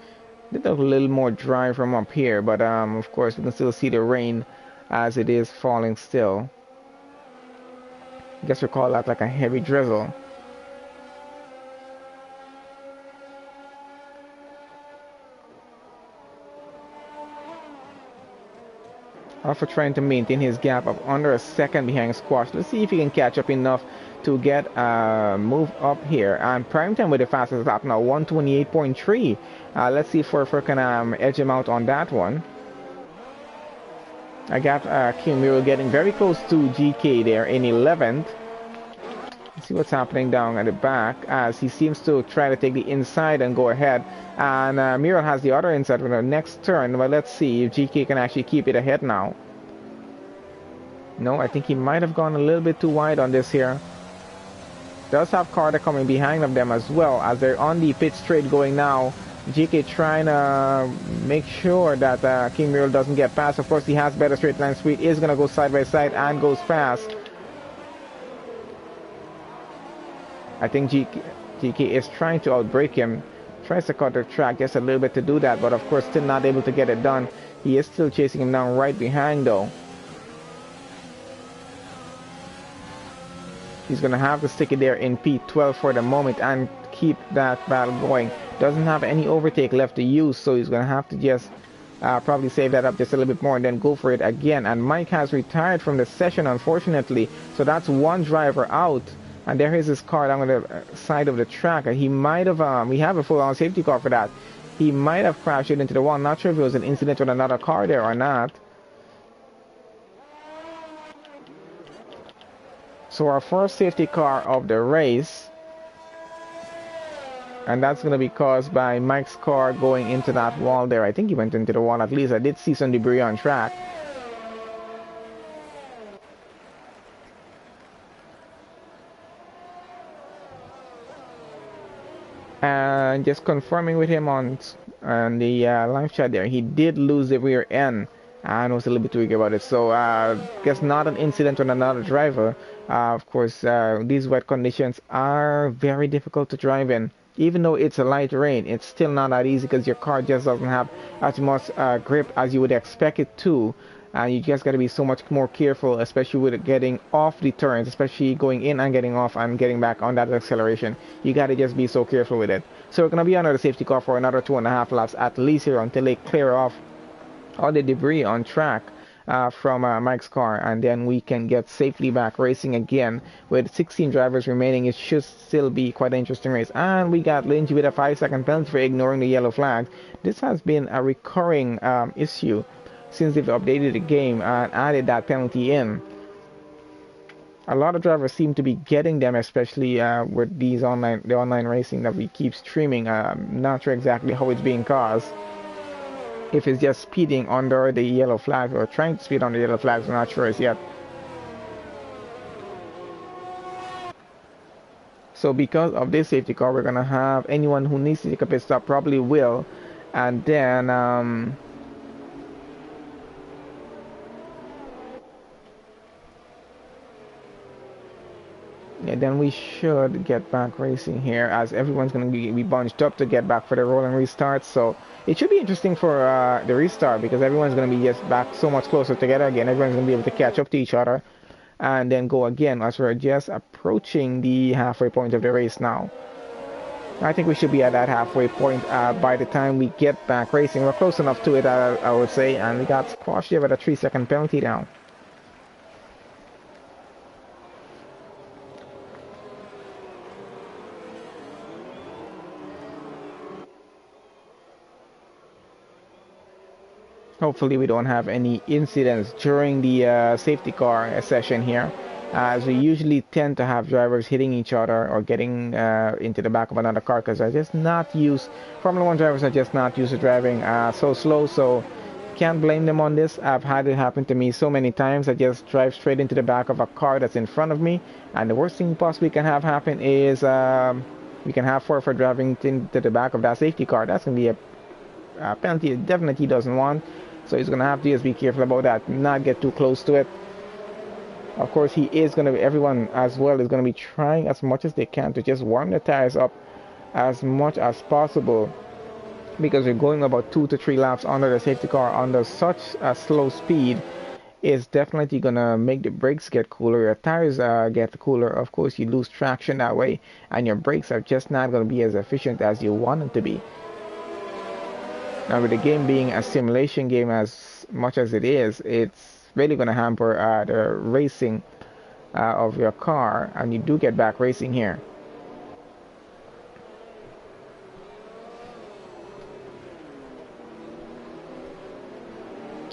Did a little more drive from up here, but of course we can still see the rain as it is falling still. I guess we call that like a heavy drizzle. Alpha trying to maintain his gap of under a second behind Squash. Let's see if he can catch up enough to get a move up here. And Primetime with the fastest lap now, 128.3. Let's see if Furfur can edge him out on that one. I got Kimuro getting very close to GK there in 11th. Let's see what's happening down at the back as he seems to try to take the inside and go ahead. And Miro has the other inside for the next turn. But let's see if GK can actually keep it ahead now. No, I think he might have gone a little bit too wide on this here. Does have Carter coming behind of them as well as they're on the pit straight going now. GK trying to make sure that King Muriel doesn't get past. Of course, he has better straight line speed. Is going to go side by side and goes fast. I think GK is trying to outbrake him. Tries to cut the track just a little bit to do that, but of course still not able to get it done. He is still chasing him down right behind though. He's going to have to stick it there in P12 for the moment and keep that battle going. Doesn't have any overtake left to use, so he's going to have to just probably save that up just a little bit more and then go for it again. And Mike has retired from the session, unfortunately. So that's one driver out. And there is his car down on the side of the track. And he might have, we have a full-on safety car for that. He might have crashed it into the wall. Not sure if it was an incident with another car there or not. So our first safety car of the race, and that's going to be caused by Mike's car going into that wall there. I think he went into the wall at least. I did see some debris on track. And just confirming with him on the live chat there, he did lose the rear end and was a little bit tweaky about it. So guess not an incident with another driver. Of course, these wet conditions are very difficult to drive in. Even though it's a light rain, it's still not that easy because your car just doesn't have as much grip as you would expect it to. And you just got to be so much more careful, especially with getting off the turns, especially going in and getting off and getting back on that acceleration. You got to just be so careful with it. So we're going to be under the safety car for another 2.5 laps at least here until they clear off all the debris on track from Mike's car, and then we can get safely back racing again. With 16 drivers remaining, it should still be quite an interesting race. And we got Lindsay with a 5-second penalty for ignoring the yellow flag. This has been a recurring issue since they've updated the game and added that penalty in. A lot of drivers seem to be getting them, especially with the online racing that we keep streaming. Not sure exactly how it's being caused. If it's just speeding under the yellow flag or trying to speed under the yellow flags, we're not sure as yet. So because of this safety car, we're going to have anyone who needs to take a pit stop probably will. And then then we should get back racing here, as everyone's going to be bunched up to get back for the rolling restart. So it should be interesting for the restart because everyone's going to be just back so much closer together again. Everyone's going to be able to catch up to each other and then go again as we're just approaching the halfway point of the race now. I think we should be at that halfway point by the time we get back racing. We're close enough to it, I would say, and we got squashed here with a 3-second penalty down. Hopefully we don't have any incidents during the safety car session here, as we usually tend to have drivers hitting each other or getting into the back of another car, because they're just not used, Formula 1 drivers are just not used to driving so slow, so can't blame them on this. I've had it happen to me so many times. I just drive straight into the back of a car that's in front of me, and the worst thing possibly can have happen is we can have for driving into the back of that safety car. That's going to be a penalty it definitely doesn't want. So he's going to have to just be careful about that, not get too close to it. Of course, everyone as well is going to be trying as much as they can to just warm the tires up as much as possible, because we're going about 2 to 3 laps under the safety car under such a slow speed. Is definitely going to make the brakes get cooler, your tires get cooler. Of course, you lose traction that way, and your brakes are just not going to be as efficient as you want them to be. Now, with the game being a simulation game as much as it is, it's really going to hamper the racing of your car, and you do get back racing here.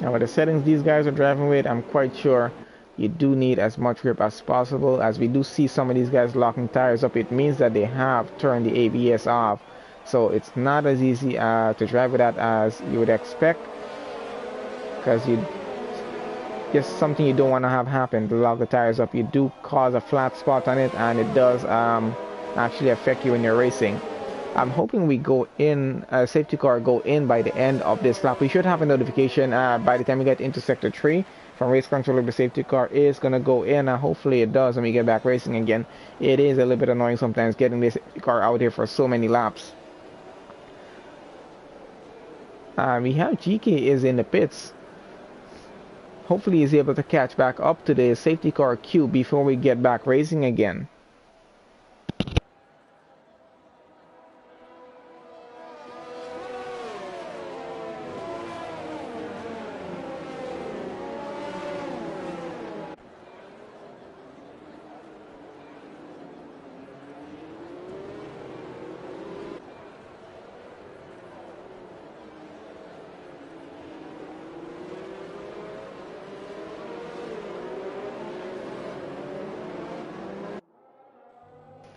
Now, with the settings these guys are driving with, I'm quite sure you do need as much grip as possible. As we do see some of these guys locking tires up, it means that they have turned the ABS off. So it's not as easy to drive with that as you would expect, because just something you don't want to have happen, to lock the tires up. You do cause a flat spot on it, and it does actually affect you when you're racing. I'm hoping we go in, safety car go in by the end of this lap. We should have a notification by the time we get into sector 3 from race control if the safety car is going to go in. Hopefully it does when we get back racing again. It is a little bit annoying sometimes getting this car out here for so many laps. We have GK is in the pits. Hopefully he's able to catch back up to the safety car queue before we get back racing again.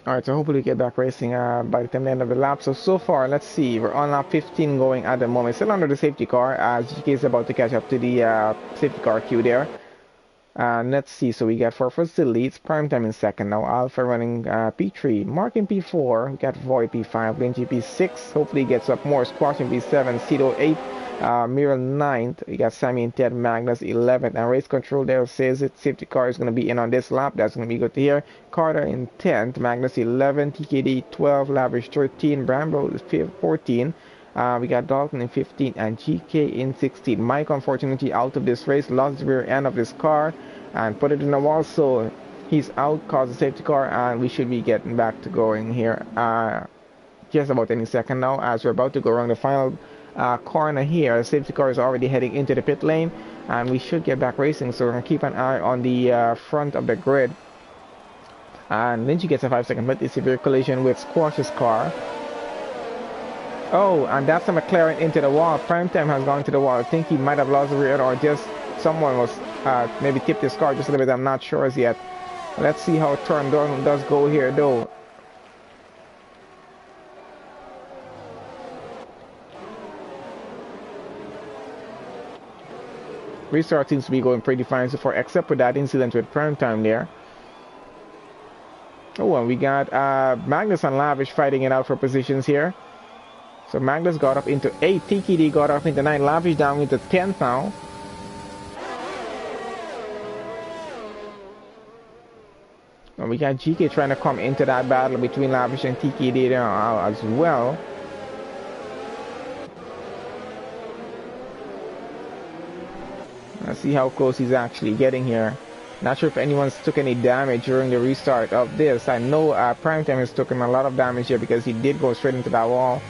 Alright, so hopefully we get back racing by the time the end of the lap. So far, let's see, we're on lap 15 going at the moment. Still under the safety car as GK is about to catch up to the safety car queue there. Let's see, so we got Furfur still leads, Prime Time in second now, Alpha running P3, Mark in P4, we got Void P5, Lingy P6, hopefully he gets up more, Squash in P7, Cedo 8, Mira 9th, we got Sammy in 10th, Magnus 11th, and Race Control there says it, safety car is going to be in on this lap, that's going to be good to hear. Carter in 10th, Magnus 11th, TKD 12, Lavish 13, Brambo is 14, we got Dalton in 15 and GK in 16. Mike unfortunately out of this race, lost the rear end of this car and put it in the wall, so he's out, caused a safety car, and we should be getting back to going here just about any second now, as we're about to go around the final corner here. The safety car is already heading into the pit lane, and we should get back racing, so we're going to keep an eye on the front of the grid. And Lynchy gets a 5-second penalty, severe collision with Squash's car. Oh, and that's a McLaren into the wall. Primetime has gone to the wall. I think he might have lost the rear, or just someone was maybe tipped his car just a little bit. I'm not sure as yet. Let's see how turn does go here, though. Restart seems to be going pretty fine so far, except for that incident with Primetime there. Oh, and we got Magnus and Lavish fighting it out for positions here. So Magnus got up into 8, TKD got up into 9, Lavish down into 10th now. And we got GK trying to come into that battle between Lavish and TKD there as well. Let's see how close he's actually getting here. Not sure if anyone's took any damage during the restart of this. I know Primetime has taken a lot of damage here because he did go straight into that wall.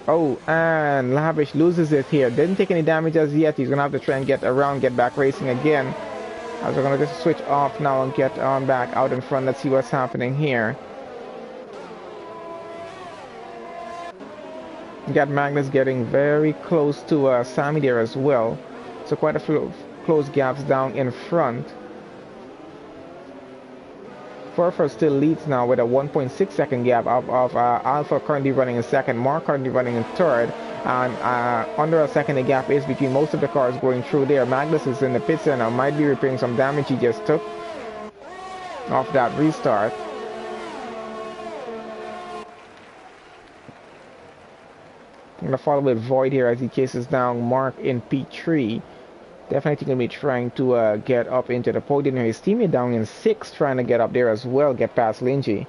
Oh, and Lavish loses it here. Didn't take any damage as yet. He's going to have to try and get around, get back racing again. As we're going to just switch off now and get on back out in front. Let's see what's happening here. You got Magnus getting very close to Sammy there as well. So quite a few close gaps down in front. Furfur still leads now with a 1.6 second gap of Alpha currently running in second, Mark currently running in third, and under a second the gap is between most of the cars going through there. Magnus is in the pits now, might be repairing some damage he just took off that restart. I'm going to follow with Void here as he chases down Mark in P3. Definitely going to be trying to get up into the podium here. His teammate down in 6th trying to get up there as well, get past Linji.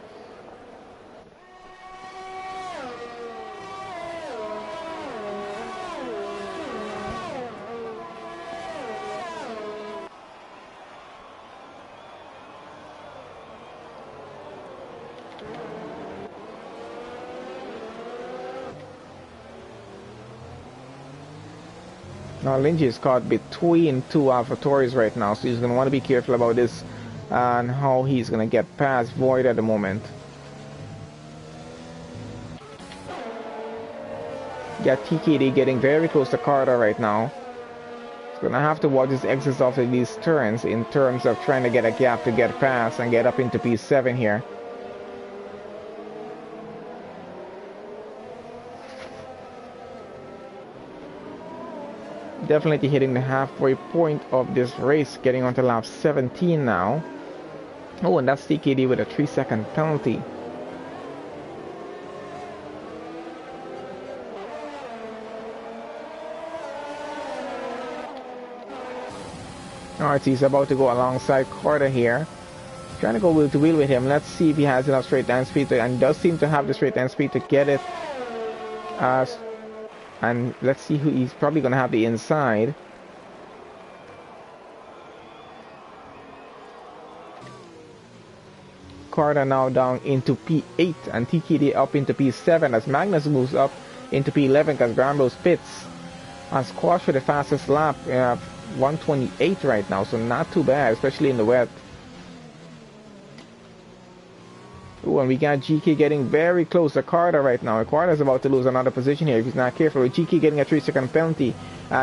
Now Linji is caught between two AlphaTauris right now, so he's going to want to be careful about this and how he's going to get past Void at the moment. Got TKD getting very close to Carter right now. He's going to have to watch his exits off of these turns in terms of trying to get a gap to get past and get up into P7 here. Definitely hitting the halfway point of this race, getting onto lap 17 now. Oh, and that's TKD with a 3-second penalty. Alright, so he's about to go alongside Carter here. Trying to go wheel to wheel with him. Let's see if he has enough straight line speed to, and does seem to have the straight line speed to get it. And let's see who he's probably going to have the inside. Carter now down into P8 and TKD up into P7 as Magnus moves up into P11 because Grambo's pits. And Squash for the fastest lap, 128 right now, so not too bad, especially in the wet. Ooh, and we got GK getting very close to Carter right now. Carter's about to lose another position here if he's not careful. With GK getting a 3-second penalty.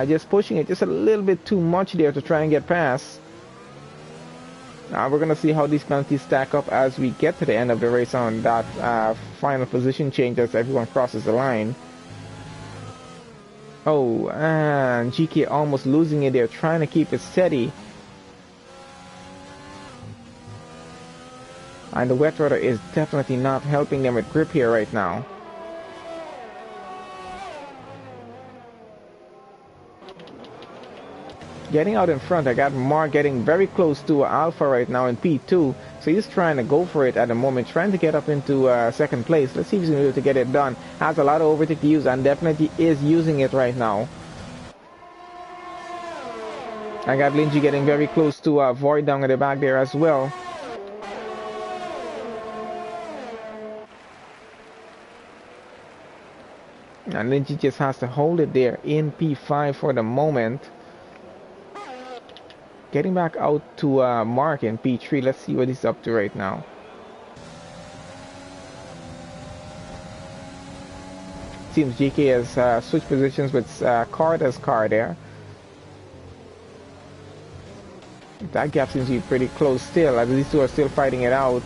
Just pushing it just a little bit too much there to try and get past. Now we're going to see how these penalties stack up as we get to the end of the race on that final position change as everyone crosses the line. Oh, and GK almost losing it there, trying to keep it steady. And the wet weather is definitely not helping them with grip here right now. Getting out in front, I got Mark getting very close to Alpha right now in P2. So he's trying to go for it at the moment, trying to get up into second place. Let's see if he's going to be able to get it done. Has a lot of overtake to use and definitely is using it right now. I got Linji getting very close to Void down at the back there as well. And Linji just has to hold it there in P5 for the moment. Getting back out to Mark in P3. Let's see what he's up to right now. Seems GK has switched positions with Carter's car there. That gap seems to be pretty close still, as these two are still fighting it out.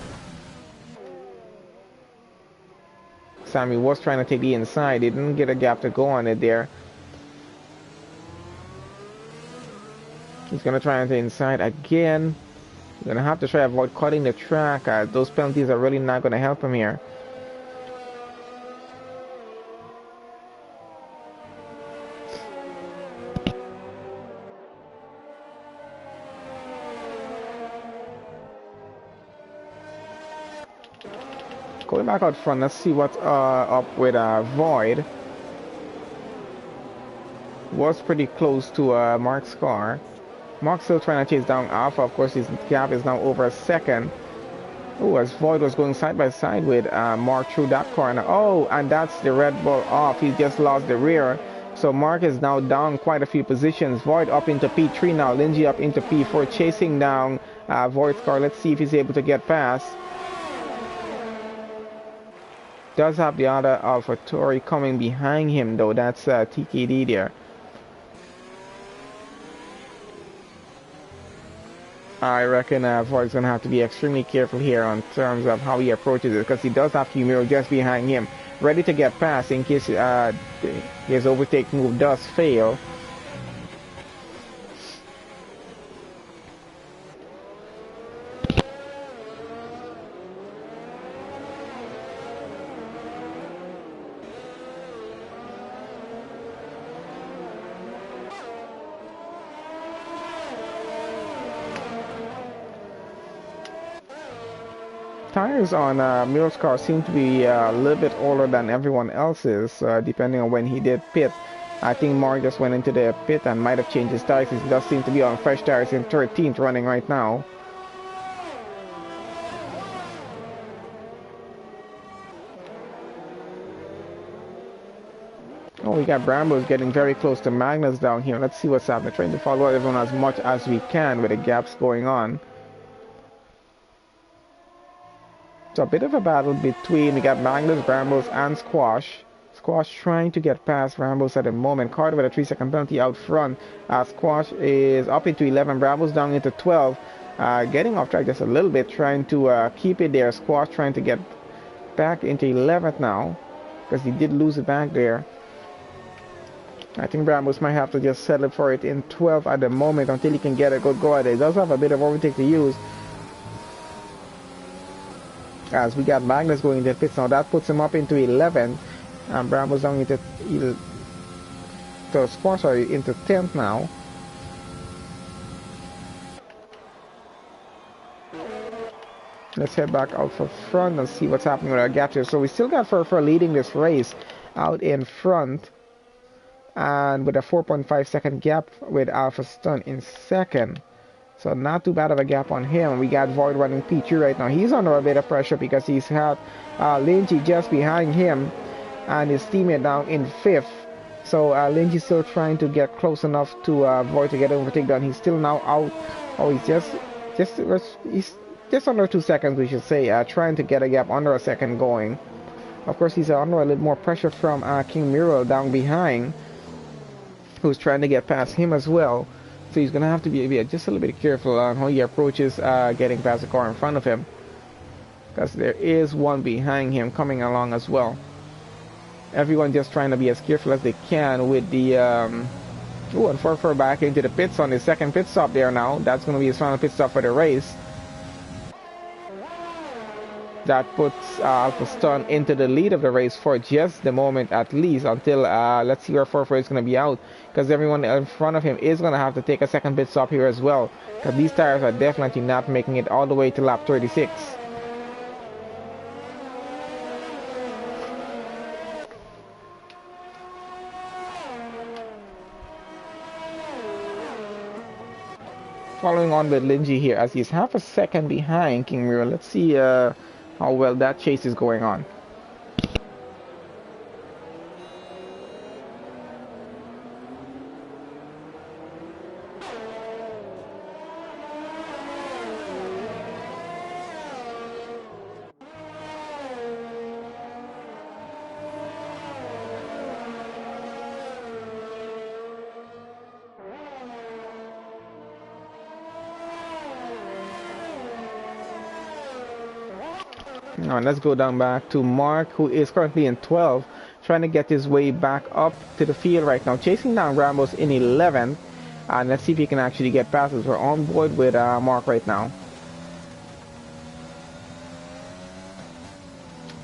Sammy was trying to take the inside. He didn't get a gap to go on it there. He's going to try and take inside again. He's going to have to try to avoid cutting the track. Those penalties are really not going to help him here. Going back out front, let's see what's up with Void. Was pretty close to Mark's car. Mark still trying to chase down Alpha. Of course, his gap is now over a second. Oh, as Void was going side by side with Mark through that corner. Oh, and that's the Red Bull off. He just lost the rear. So Mark is now down quite a few positions. Void up into P3 now. Lindsay up into P4, chasing down Void's car. Let's see if he's able to get past. Does have the other AlphaTauri coming behind him though. That's TKD there. I reckon Void's going to have to be extremely careful here on terms of how he approaches it, because he does have Kimiro just behind him, ready to get past in case his overtake move does fail. Tires on Miro's car seem to be a little bit older than everyone else's, depending on when he did pit. I think Mark just went into the pit and might have changed his tires. He does seem to be on fresh tires in 13th running right now. Oh, we got Brambos getting very close to Magnus down here. Let's see what's happening. Trying to follow everyone as much as we can with the gaps going on. So a bit of a battle between, we got Magnus, Brambos, and Squash. Squash trying to get past Brambos at the moment. Carter with a 3-second penalty out front. Squash is up into 11, Brambos down into 12. Getting off track just a little bit, trying to keep it there. Squash trying to get back into 11th now, because he did lose it back there. I think Brambos might have to just settle for it in 12th at the moment until he can get a good go at it. He does have a bit of overtake to use. As we got Magnus going into pits now, that puts him up into 11th, and Brambos down into into 10th now. Let's head back out for front and see what's happening with our gaps here. So we still got for leading this race out in front, and with a 4.5 second gap with Alpha Stun in second. So not too bad of a gap on him. We got Void running P2 right now. He's under a bit of pressure because he's had Lindsay just behind him and his teammate down in 5th. So Lindsay's still trying to get close enough to Void to get an overtake done. He's still now out. Oh, he's just under 2 seconds, we should say, trying to get a gap under a second going. Of course, he's under a little more pressure from King Miro down behind, who's trying to get past him as well. So he's going to have to be just a little bit careful on how he approaches getting past the car in front of him, because there is one behind him coming along as well. Everyone just trying to be as careful as they can with the and Furfur back into the pits on his second pit stop there now. That's going to be his final pit stop for the race. That puts Alpha Stun into the lead of the race for just the moment, at least, until let's see where Furfur is going to be out, because everyone in front of him is going to have to take a second pit stop here as well, because these tires are definitely not making it all the way to lap 36. Following on with Linji here, as he's half a second behind King Miro. Let's see how well that chase is going on. Now let's go down back to Mark, who is currently in 12th, trying to get his way back up to the field right now, chasing down Rambos in 11th, and let's see if he can actually get past us. We're on board with Mark right now.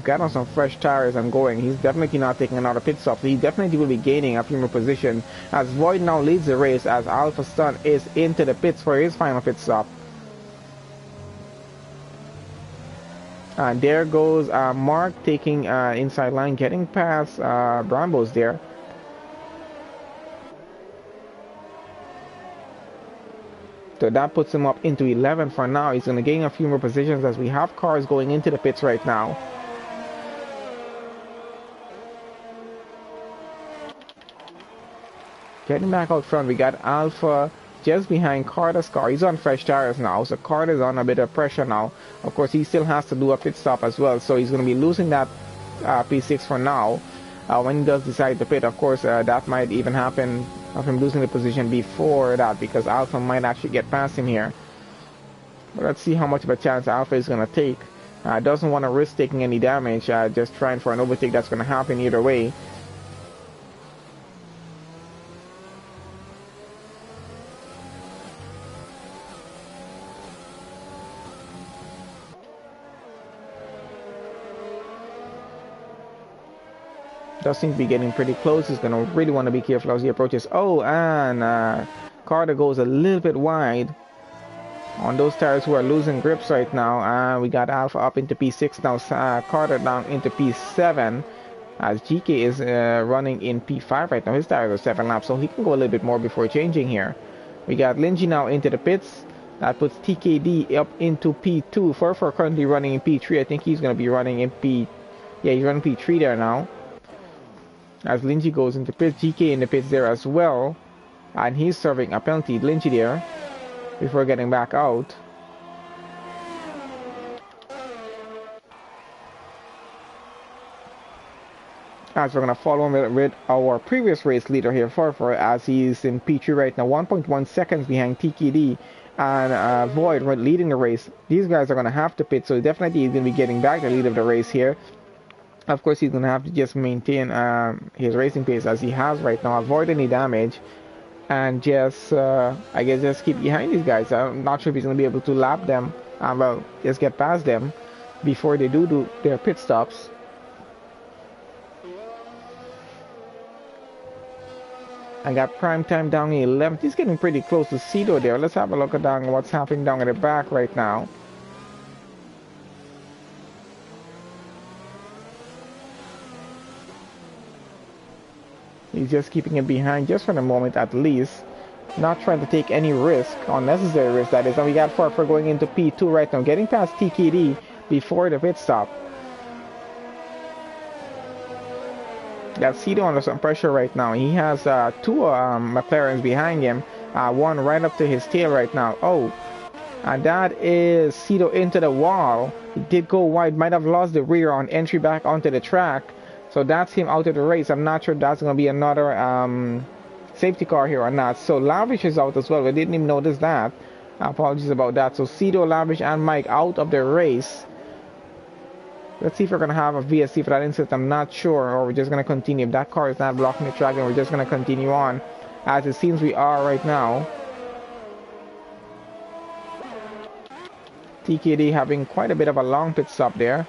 Got on some fresh tires and going. He's definitely not taking another pit stop, so he definitely will be gaining a few more position, as Void now leads the race, as Alpha Stun is into the pits for his final pit stop. And there goes Mark taking inside line, getting past Brambos there. after. That puts him up into 11 for now. He's going to gain a few more positions as we have cars going into the pits right now. Getting back out front, we got Alpha just behind Carter's car. He's on fresh tires now, so Carter's on a bit of pressure now. Of course, he still has to do a pit stop as well, so he's going to be losing that P6 for now. When he does decide to pit, of course, that might even happen of him losing the position before that, because Alpha might actually get past him here. But let's see how much of a chance Alpha is going to take. Doesn't want to risk taking any damage, just trying for an overtake that's going to happen either way. Does seem to be getting pretty close. He's going to really want to be careful as he approaches. Oh, and Carter goes a little bit wide on those tires who are losing grips right now. We got Alpha up into P6 now. Carter down into P7 as GK is running in P5 right now. His tires are 7 laps, so he can go a little bit more before changing here. We got Linji now into the pits. That puts TKD up into P2. Furfur currently running in P3. I think he's going to be running in P... Yeah, he's running P3 there now. As Linji goes into pits, GK in the pits there as well. And he's serving a penalty, Linji there, before getting back out. As we're going to follow him with our previous race leader here, Furfur, as he's in P3 right now, 1.1 seconds behind TKD and Void leading the race. These guys are going to have to pit, so definitely he's going to be getting back the lead of the race here. Of course, he's going to have to just maintain his racing pace as he has right now, avoid any damage, and just, I guess, just keep behind these guys. I'm not sure if he's going to be able to lap them, well, just get past them before they do their pit stops. I got Prime Time down in 11th. He's getting pretty close to Cedo there. Let's have a look at what's happening down at the back right now. He's just keeping it behind just for the moment at least. Not trying to take any risk, unnecessary risk that is. And we got Furfur going into P2 right now, getting past TKD before the pit stop. Got Cedo under some pressure right now. He has two McLarens behind him. One right up to his tail right now. Oh, and that is Cedo into the wall. He did go wide, might have lost the rear on entry back onto the track. So that's him out of the race. I'm not sure that's going to be another safety car here or not. So Lavish is out as well. We didn't even notice that. Apologies about that. So Cedo, Lavish, and Mike out of the race. Let's see if we're going to have a VSC for that instance. I'm not sure. Or we're just going to continue. If that car is not blocking the track, then we're just going to continue on. As it seems we are right now. TKD having quite a bit of a long pit stop there.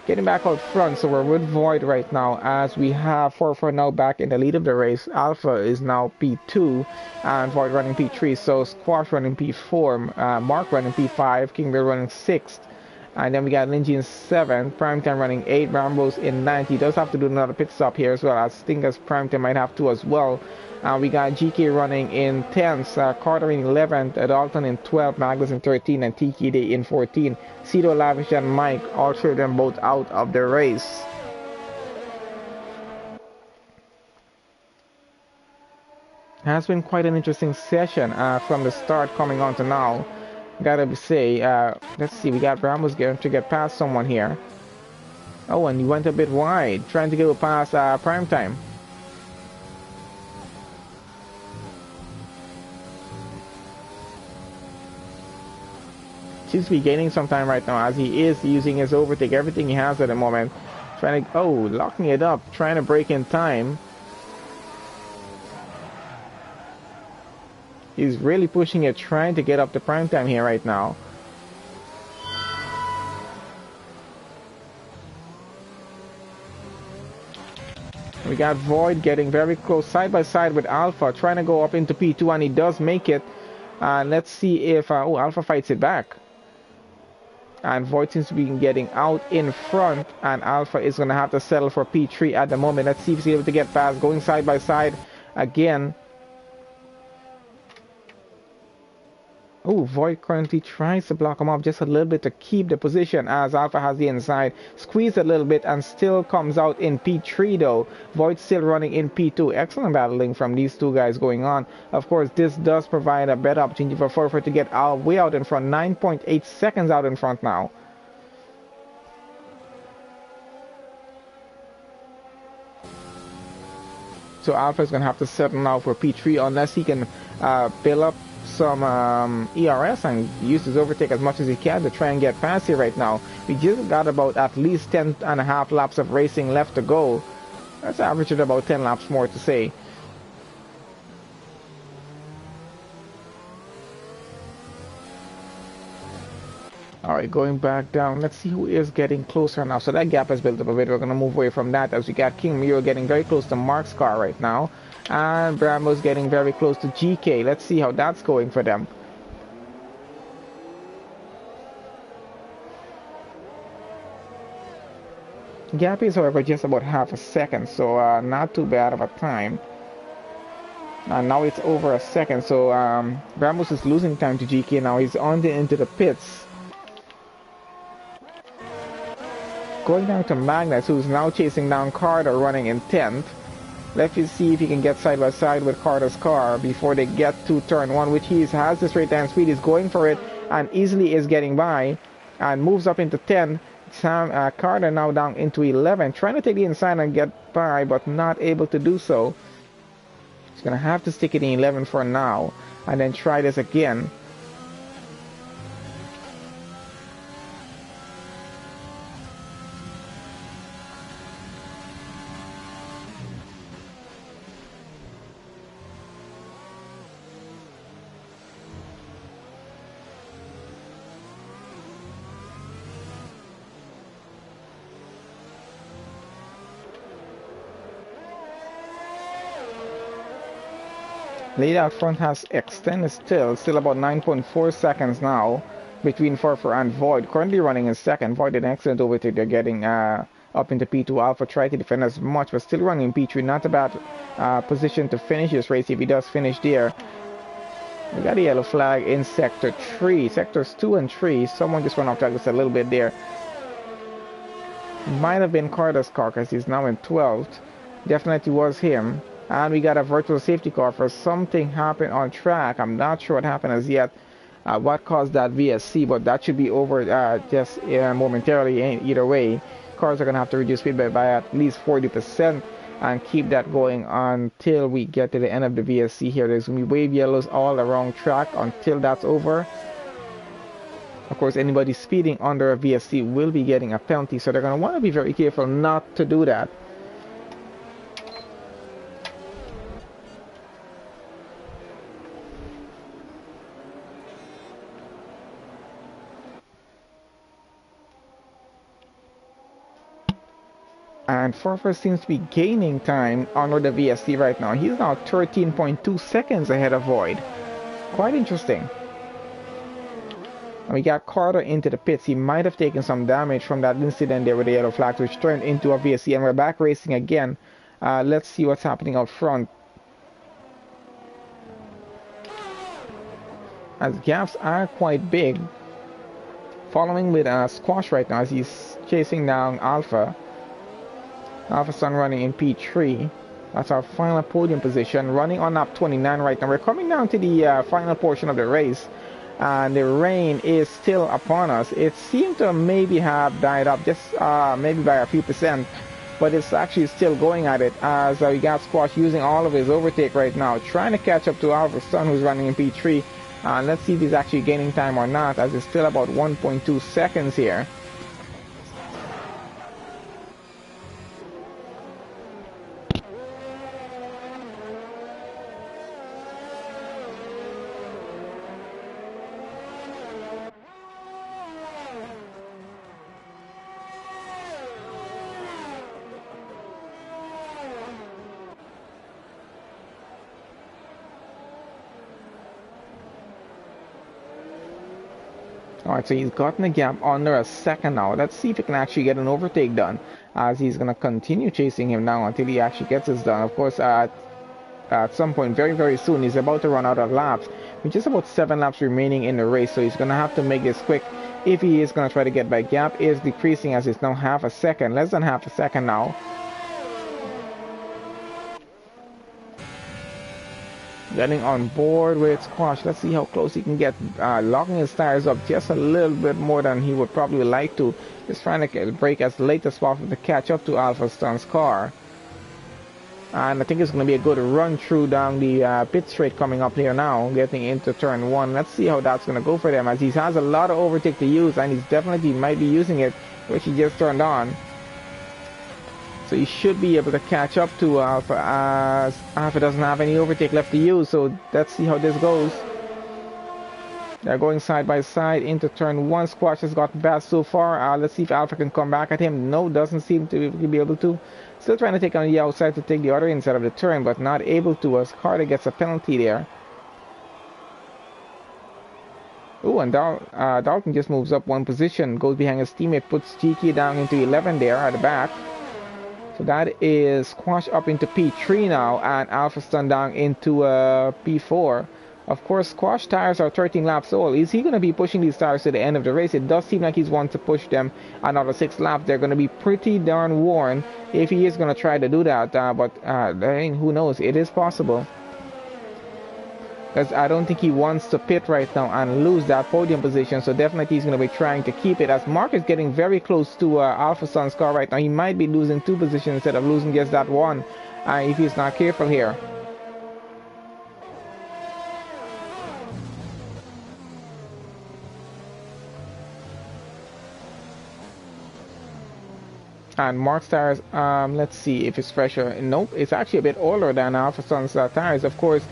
Getting back out front, so we're with Void right now as we have Furfur now back in the lead of the race. Alpha is now P2 and Void running P3, so Squash running P4, Mark running P5, Kingbill running 6th, and then we got Linji in 7th, Primetime running 8, Rambo's in 9th. He does have to do another pit stop here as well, as Stinker's Primetime might have to as well. We got GK running in 10th, Carter in 11th, Dalton in 12th, Magnus in 13th, and TKD in 14th. Cedo, Lavish, and Mike, all three of them both out of the race. Has been quite an interesting session from the start coming on to now. Gotta say, let's see, we got Ramos going to get past someone here. Oh, and he went a bit wide, trying to go past Primetime. Seems to be gaining some time right now as he is using his overtake, everything he has at the moment. Trying to, locking it up, trying to break in time. He's really pushing it, trying to get up to prime time here right now. We got Void getting very close side by side with Alpha, trying to go up into P2, and he does make it. Let's see if Alpha fights it back. And Void seems to be getting out in front, and Alpha is going to have to settle for P3 at the moment. Let's see if he's able to get past, going side by side again. Oh, Void currently tries to block him up just a little bit to keep the position as Alpha has the inside. Squeeze a little bit and still comes out in P3 though. Void still running in P2. Excellent battling from these two guys going on. Of course, this does provide a better opportunity for Furfur to get way out in front. 9.8 seconds out in front now. So Alpha is going to have to settle now for P3 unless he can build up some ERS and use his overtake as much as he can to try and get past here right now. We just got about at least 10.5 laps of racing left to go. That's average at about 10 laps more to say. Alright, going back down. Let's see who is getting closer now. So that gap has built up a bit. We're going to move away from that as we got King Miro getting very close to Mark's car right now. And Brambo's getting very close to GK. Let's see how that's going for them. Gap is, however, just about half a second. So not too bad of a time. And now it's over a second. So Brambos is losing time to GK now. He's on into the pits. Going down to Magnus, who's now chasing down Carter, running in 10th. Let's see if he can get side by side with Carter's car before they get to turn 1, which he has the straight line speed. He's going for it and easily is getting by and moves up into 10. Carter now down into 11, trying to take the inside and get by, but not able to do so. He's going to have to stick it in 11 for now and then try this again. Lead out front has extended still about 9.4 seconds now between Furfur and Void. Currently running in second. Void did an excellent overtake. They're getting up into P2. Alpha tried to defend as much, but still running in P3. Not a bad position to finish this race if he does finish there. We got a yellow flag in Sector 3. Sectors 2 and 3. Someone just went off track just a little bit there. Might have been Carter's car because he's now in 12th. Definitely was him. And we got a virtual safety car for something happened on track. I'm not sure what happened as yet. What caused that VSC, but that should be over just momentarily. Either way, cars are going to have to reduce speed by at least 40% and keep that going until we get to the end of the VSC here. There's going to be wave yellows all around track until that's over. Of course, anybody speeding under a VSC will be getting a penalty, so they're going to want to be very careful not to do that. And Furfur seems to be gaining time under the VSC right now. He's now 13.2 seconds ahead of Void. Quite interesting. And we got Carter into the pits. He might have taken some damage from that incident there with the yellow flags, which turned into a VSC. And we're back racing again. Let's see what's happening out front. As gaps are quite big. Following with Squash right now as he's chasing down Alpha. Alpha Sun running in P3. That's our final podium position. Running on lap 29 right now. We're coming down to the final portion of the race. And the rain is still upon us. It seemed to maybe have died up just maybe by a few percent. But it's actually still going at it as we got Squash using all of his overtake right now. Trying to catch up to Alpha Sun who's running in P3. Let's see if he's actually gaining time or not as it's still about 1.2 seconds here. Alright, so he's gotten a gap under a second now. Let's see if he can actually get an overtake done. As he's going to continue chasing him now until he actually gets this done. Of course, at some point very soon. He's about to run out of laps with just about 7 laps remaining in the race, so he's going to have to make this quick if he is going to try to get by. Gap is decreasing as it's now half a second, less than half a second now. Getting on board with Squash. Let's see how close he can get, locking his tires up just a little bit more than he would probably like to. Just trying to brake as late as possible to catch up to Alpha Stun's car. And I think it's going to be a good run through down the pit straight coming up here now, getting into turn 1. Let's see how that's going to go for them, as he has a lot of overtake to use, and he's definitely might be using it, which he just turned on. So he should be able to catch up to Alpha, as Alpha doesn't have any overtake left to use. So let's see how this goes. They're going side by side into turn 1. Squash has gotten past so far. Let's see if Alpha can come back at him. No, doesn't seem to be able to. Still trying to take on the outside to take the other inside of the turn, but not able to, as Carter gets a penalty there. Oh, and Dalton just moves up 1 position, goes behind his teammate, puts GK down into 11 there at the back. So that is Squash up into P3 now, and Alpha Stun down into P4. Of course, Squash tires are 13 laps old. Is he going to be pushing these tires to the end of the race? It does seem like he's wanting to push them another 6 laps. They're going to be pretty darn worn if he is going to try to do that. But who knows? It is possible. Because I don't think he wants to pit right now and lose that podium position. So definitely he's going to be trying to keep it. As Mark is getting very close to Alpha Sun's car right now, he might be losing 2 positions instead of losing just that 1 if he's not careful here. And Mark's tires, let's see if it's fresher. Nope, it's actually a bit older than Alpha Sun's tires. Of course,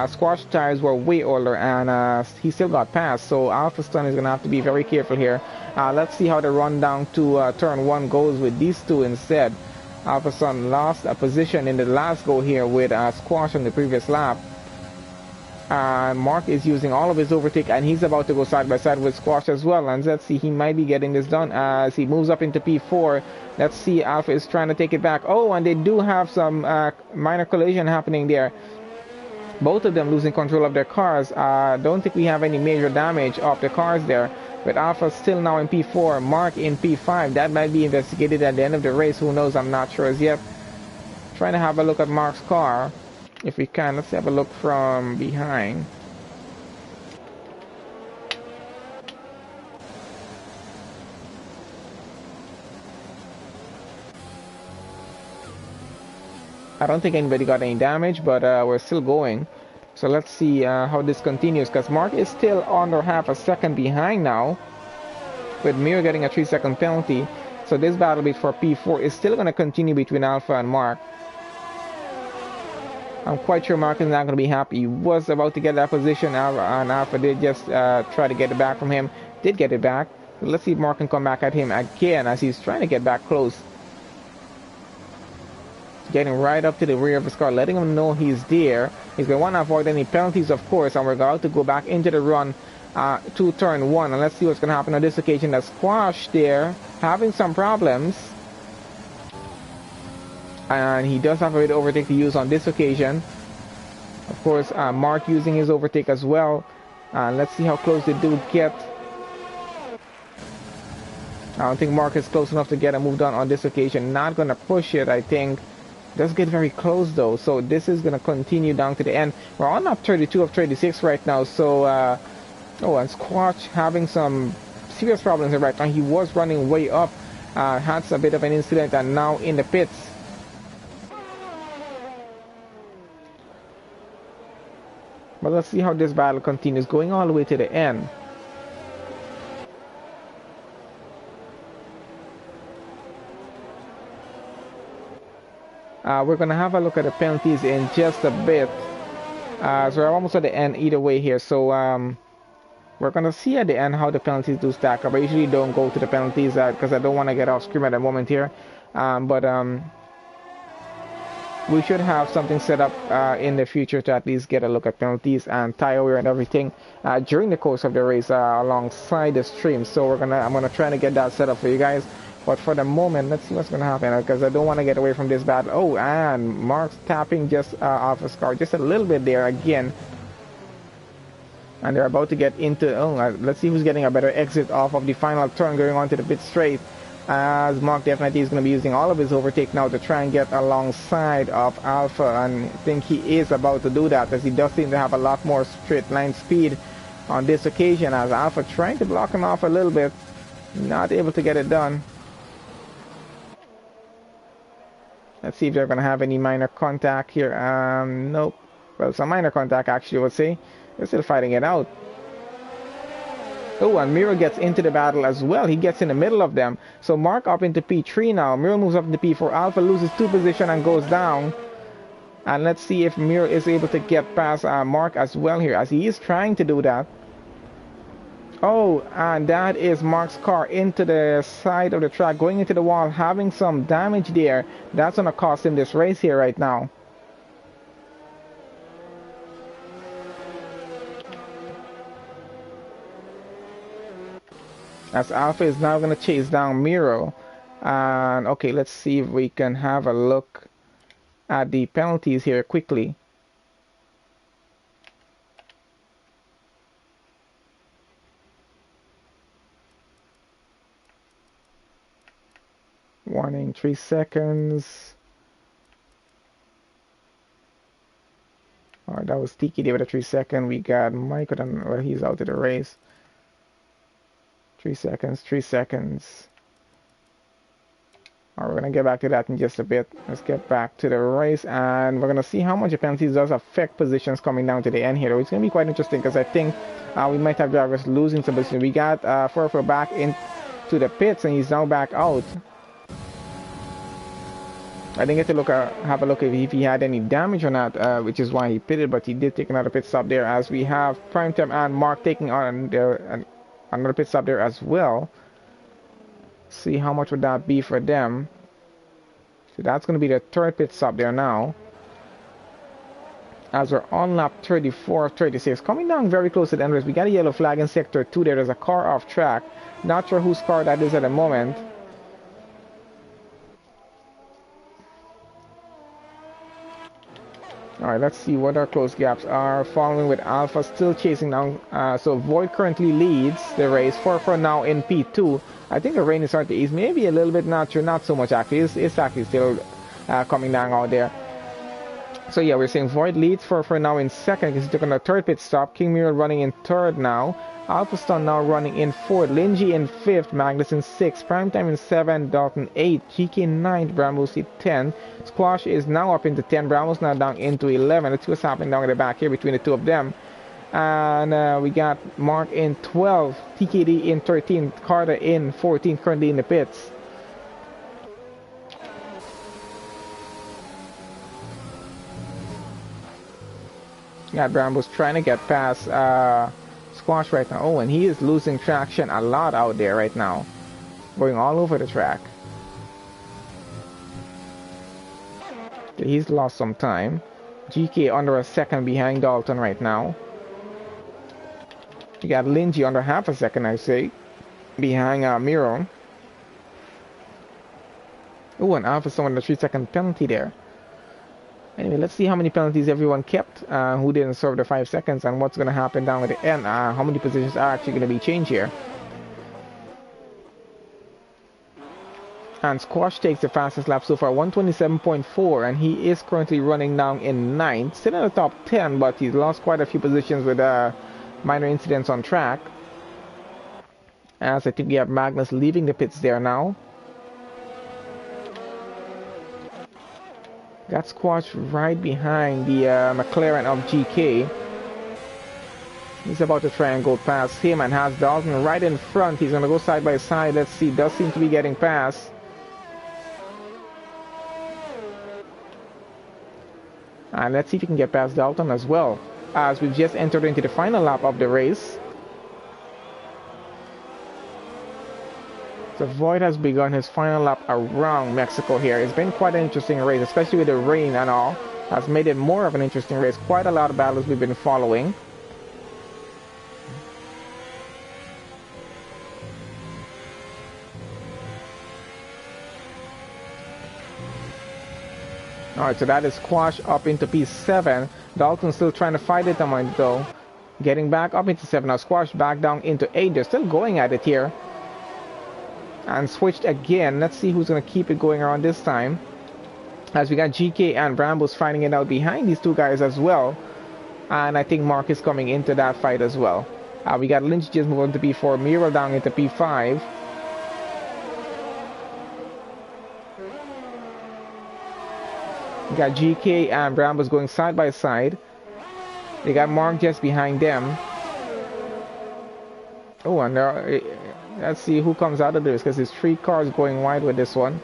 Squash tires were way older, and he still got past. So Alpha Sun is going to have to be very careful here. Let's see how the run down to turn 1 goes with these 2 instead. Alpha Sun lost a position in the last go here with Squash on the previous lap. Mark is using all of his overtake, and he's about to go side by side with Squash as well. And let's see, he might be getting this done as he moves up into P4. Let's see, Alpha is trying to take it back. Oh, and they do have some minor collision happening there. Both of them losing control of their cars. Don't think we have any major damage of the cars there. But Alpha still now in P4, Mark in P5. That might be investigated at the end of the race. Who knows? I'm not sure as yet. Trying to have a look at Mark's car. If we can, let's have a look from behind. I don't think anybody got any damage, but we're still going. So let's see how this continues, because Mark is still under half a second behind now, with Mir getting a 3-second penalty. So this battle bit for P4 is still going to continue between Alpha and Mark. I'm quite sure Mark is not going to be happy. He was about to get that position, and Alpha did just try to get it back from him. Did get it back. Let's see if Mark can come back at him again as he's trying to get back close. Getting right up to the rear of his car, letting him know he's there. He's going to want to avoid any penalties, of course, and we're about to go back into the run to turn 1. And let's see what's going to happen on this occasion. The Squash there having some problems. And he does have a bit of overtake to use on this occasion. Of course, Mark using his overtake as well. Let's see how close they do get. I don't think Mark is close enough to get a move done on this occasion. Not going to push it, I think. Does get very close though, so this is going to continue down to the end. We're on up 32 of 36 right now, so oh, and Squash having some serious problems right now. He was running way up, had a bit of an incident, and now in the pits. But let's see how this battle continues, going all the way to the end. We're going to have a look at the penalties in just a bit. So we're almost at the end either way here. So we're going to see at the end how the penalties do stack up. I usually don't go to the penalties because I don't want to get off screen at the moment here. But we should have something set up in the future to at least get a look at penalties and tire wear and everything during the course of the race alongside the stream. So I'm gonna try to get that set up for you guys. But for the moment, let's see what's going to happen, because I don't want to get away from this battle. Oh, and Mark's tapping just Alpha's car just a little bit there again. And they're about to get into, let's see who's getting a better exit off of the final turn going on to the pit straight. As Mark definitely is going to be using all of his overtake now to try and get alongside of Alpha. And I think he is about to do that, as he does seem to have a lot more straight line speed on this occasion, as Alpha trying to block him off a little bit. Not able to get it done. Let's see if they're going to have any minor contact here. Nope. Well, some minor contact actually, I would say. They're still fighting it out. Oh, and Miro gets into the battle as well. He gets in the middle of them. So Mark up into P3 now. Miro moves up into P4. Alpha loses 2 position and goes down. And let's see if Miro is able to get past Mark as well here, as he is trying to do that. Oh, and that is Mark's car into the side of the track, going into the wall, having some damage there. That's going to cost him this race here right now. As Alpha is now going to chase down Miro. And okay, let's see if we can have a look at the penalties here quickly. Warning, 3 seconds. Alright, that was Tiki there with a 3 second. We got Michael, well, he's out of the race. 3 seconds, 3 seconds. Alright, we're going to get back to that in just a bit. Let's get back to the race, and we're going to see how much the penalties does affect positions coming down to the end here. It's going to be quite interesting, because I think we might have drivers losing some position. We got Furfur back into the pits, and he's now back out. I didn't get to have a look if he had any damage or not, which is why he pitted, but he did take another pit stop there, as we have Primetime and Mark taking on another pit stop there as well. See how much would that be for them. So that's going to be the 3rd pit stop there now, as we're on lap 34 of 36, coming down very close to the end race. We got a yellow flag in sector 2 there. There's a car off track, not sure whose car that is at the moment. Alright, let's see what our close gaps are. Following with Alpha still chasing down. So Void currently leads the race. For now in P2. I think the rain is starting to ease. Maybe a little bit, not sure. Not so much actually. It's actually still coming down out there. So yeah, we're saying Void leads for now in 2nd. He's taking a 3rd pit stop. King Mirror running in 3rd now. Alpha Stun now running in 4th. Linji in 5th. Magnus in 6th. Primetime in 7th. Dalton 8th. GK in 9th. Brambos in 10th. Squash is now up into 10. Brambos now down into 11. Let's see what's happening down at the back here between the two of them. And we got Mark in 12th. TKD in 13th. Carter in 14th. Currently in the pits. Got Brambos trying to get past Squash right now. Oh, and he is losing traction a lot out there right now. Going all over the track. Okay, he's lost some time. GK under a 2nd behind Dalton right now. You got Linji under half a second, I say, behind Miro. Oh, and Alpha someone the 3-second penalty there. Anyway, let's see how many penalties everyone kept, who didn't serve the 5 seconds, and what's going to happen down at the end. How many positions are actually going to be changed here. And Squash takes the fastest lap so far, 127.4, and he is currently running down in 9th. Still in the top 10, but he's lost quite a few positions with minor incidents on track. As I think we have Magnus leaving the pits there now. Got Squash right behind the McLaren of GK. He's about to try and go past him, and has Dalton right in front. He's going to go side by side. Let's see. Does seem to be getting past. And let's see if he can get past Dalton as well, as we've just entered into the final lap of the race. So Void has begun his final lap around Mexico here. It's been quite an interesting race, especially with the rain and all. Has made it more of an interesting race. Quite a lot of battles we've been following. Alright, so that is Squash up into P7. Dalton still trying to fight it a moment though. Getting back up into 7. Now Squash back down into 8. They're still going at it here. And switched again. Let's see who's going to keep it going around this time. As we got GK and Brambles fighting it out behind these two guys as well. And I think Mark is coming into that fight as well. We got Lynch just moving to P4. Miro down into P5. We got GK and Brambles going side by side. They got Mark just behind them. Oh, and let's see who comes out of this, because there's 3 cars going wide with this one.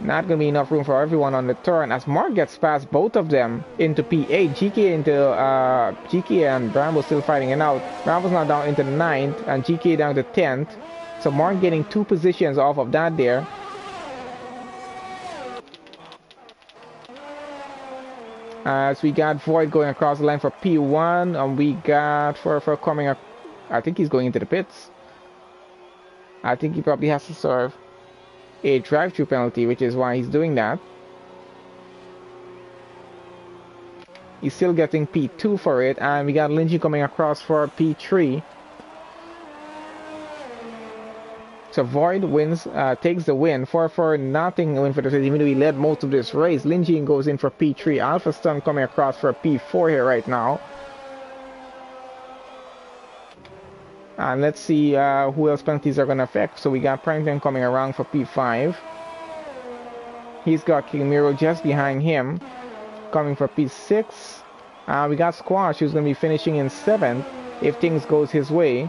Not going to be enough room for everyone on the turn, as Mark gets past both of them into P8. GK and Bramble still fighting it out. Bramble's now down into 9th and GK down to 10th. So Mark getting 2 positions off of that there. As we got Void going across the line for P1, and we got for coming up. I think he's going into the pits. I think he probably has to serve a drive-through penalty, which is why he's doing that. He's still getting P2 for it, and we got Lynchy coming across for P3. So Void wins, takes the win. 4-0 win for the race, even though he led most of this race. Lynchy goes in for P3. Alpha Stun coming across for P4 here right now. And let's see who else penalties are going to affect. So we got Primetime coming around for P5. He's got King Miro just behind him, coming for P6. We got Squash, who's going to be finishing in 7th if things goes his way.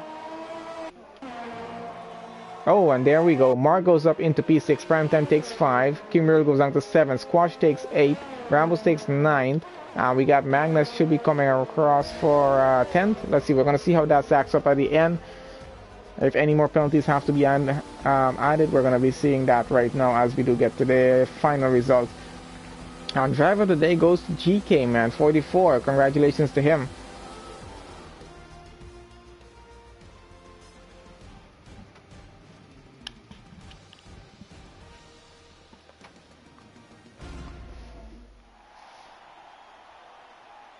Oh, and there we go. Mark goes up into P6. Primetime takes 5. King Miro goes down to 7. Squash takes 8. Rambles takes 9. We got Magnus should be coming across for 10th. Let's see. We're going to see how that stacks up at the end. If any more penalties have to be added, we're going to be seeing that right now as we do get to the final result. And driver of the day goes to GK, man. 44. Congratulations to him.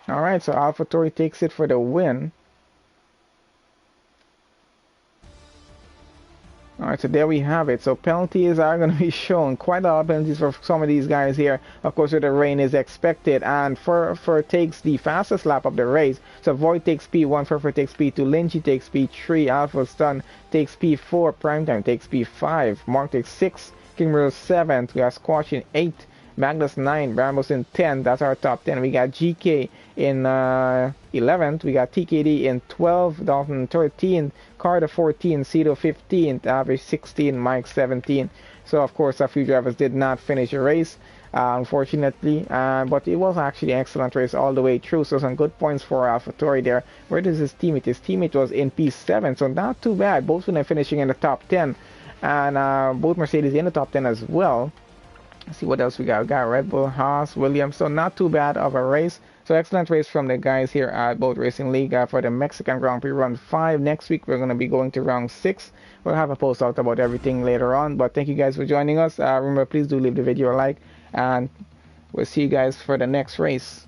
Alright, so AlphaTauri takes it for the win. Alright, so there we have it. So penalties are going to be shown. Quite a lot of penalties for some of these guys here. Of course, where the rain is expected. And Fur takes the fastest lap of the race. So Void takes P1, Fur takes P2, Lynchy takes P3, Alpha Stun takes P4, Primetime takes P5, Mark takes 6, King Miro 7th, we got Squash in 8, Magnus 9, Brambos in 10. That's our top 10. We got GK in 11th. We got TKD in 12th. Dalton 13th. Carter 14th. Cito 15th. Average 16. Mike 17th. So of course a few drivers did not finish the race, unfortunately. But it was actually an excellent race all the way through. So some good points for AlphaTauri there. Where does his teammate? His teammate was in P7. So not too bad. Both of them finishing in the top 10. And both Mercedes in the top 10 as well. Let's see what else we got. We got Red Bull, Haas, Williams. So not too bad of a race. So excellent race from the guys here at Boat Racing League for the Mexican Grand Prix Round 5. Next week we're going to be going to Round 6. We'll have a post out about everything later on. But thank you guys for joining us. Remember, please do leave the video a like. And we'll see you guys for the next race.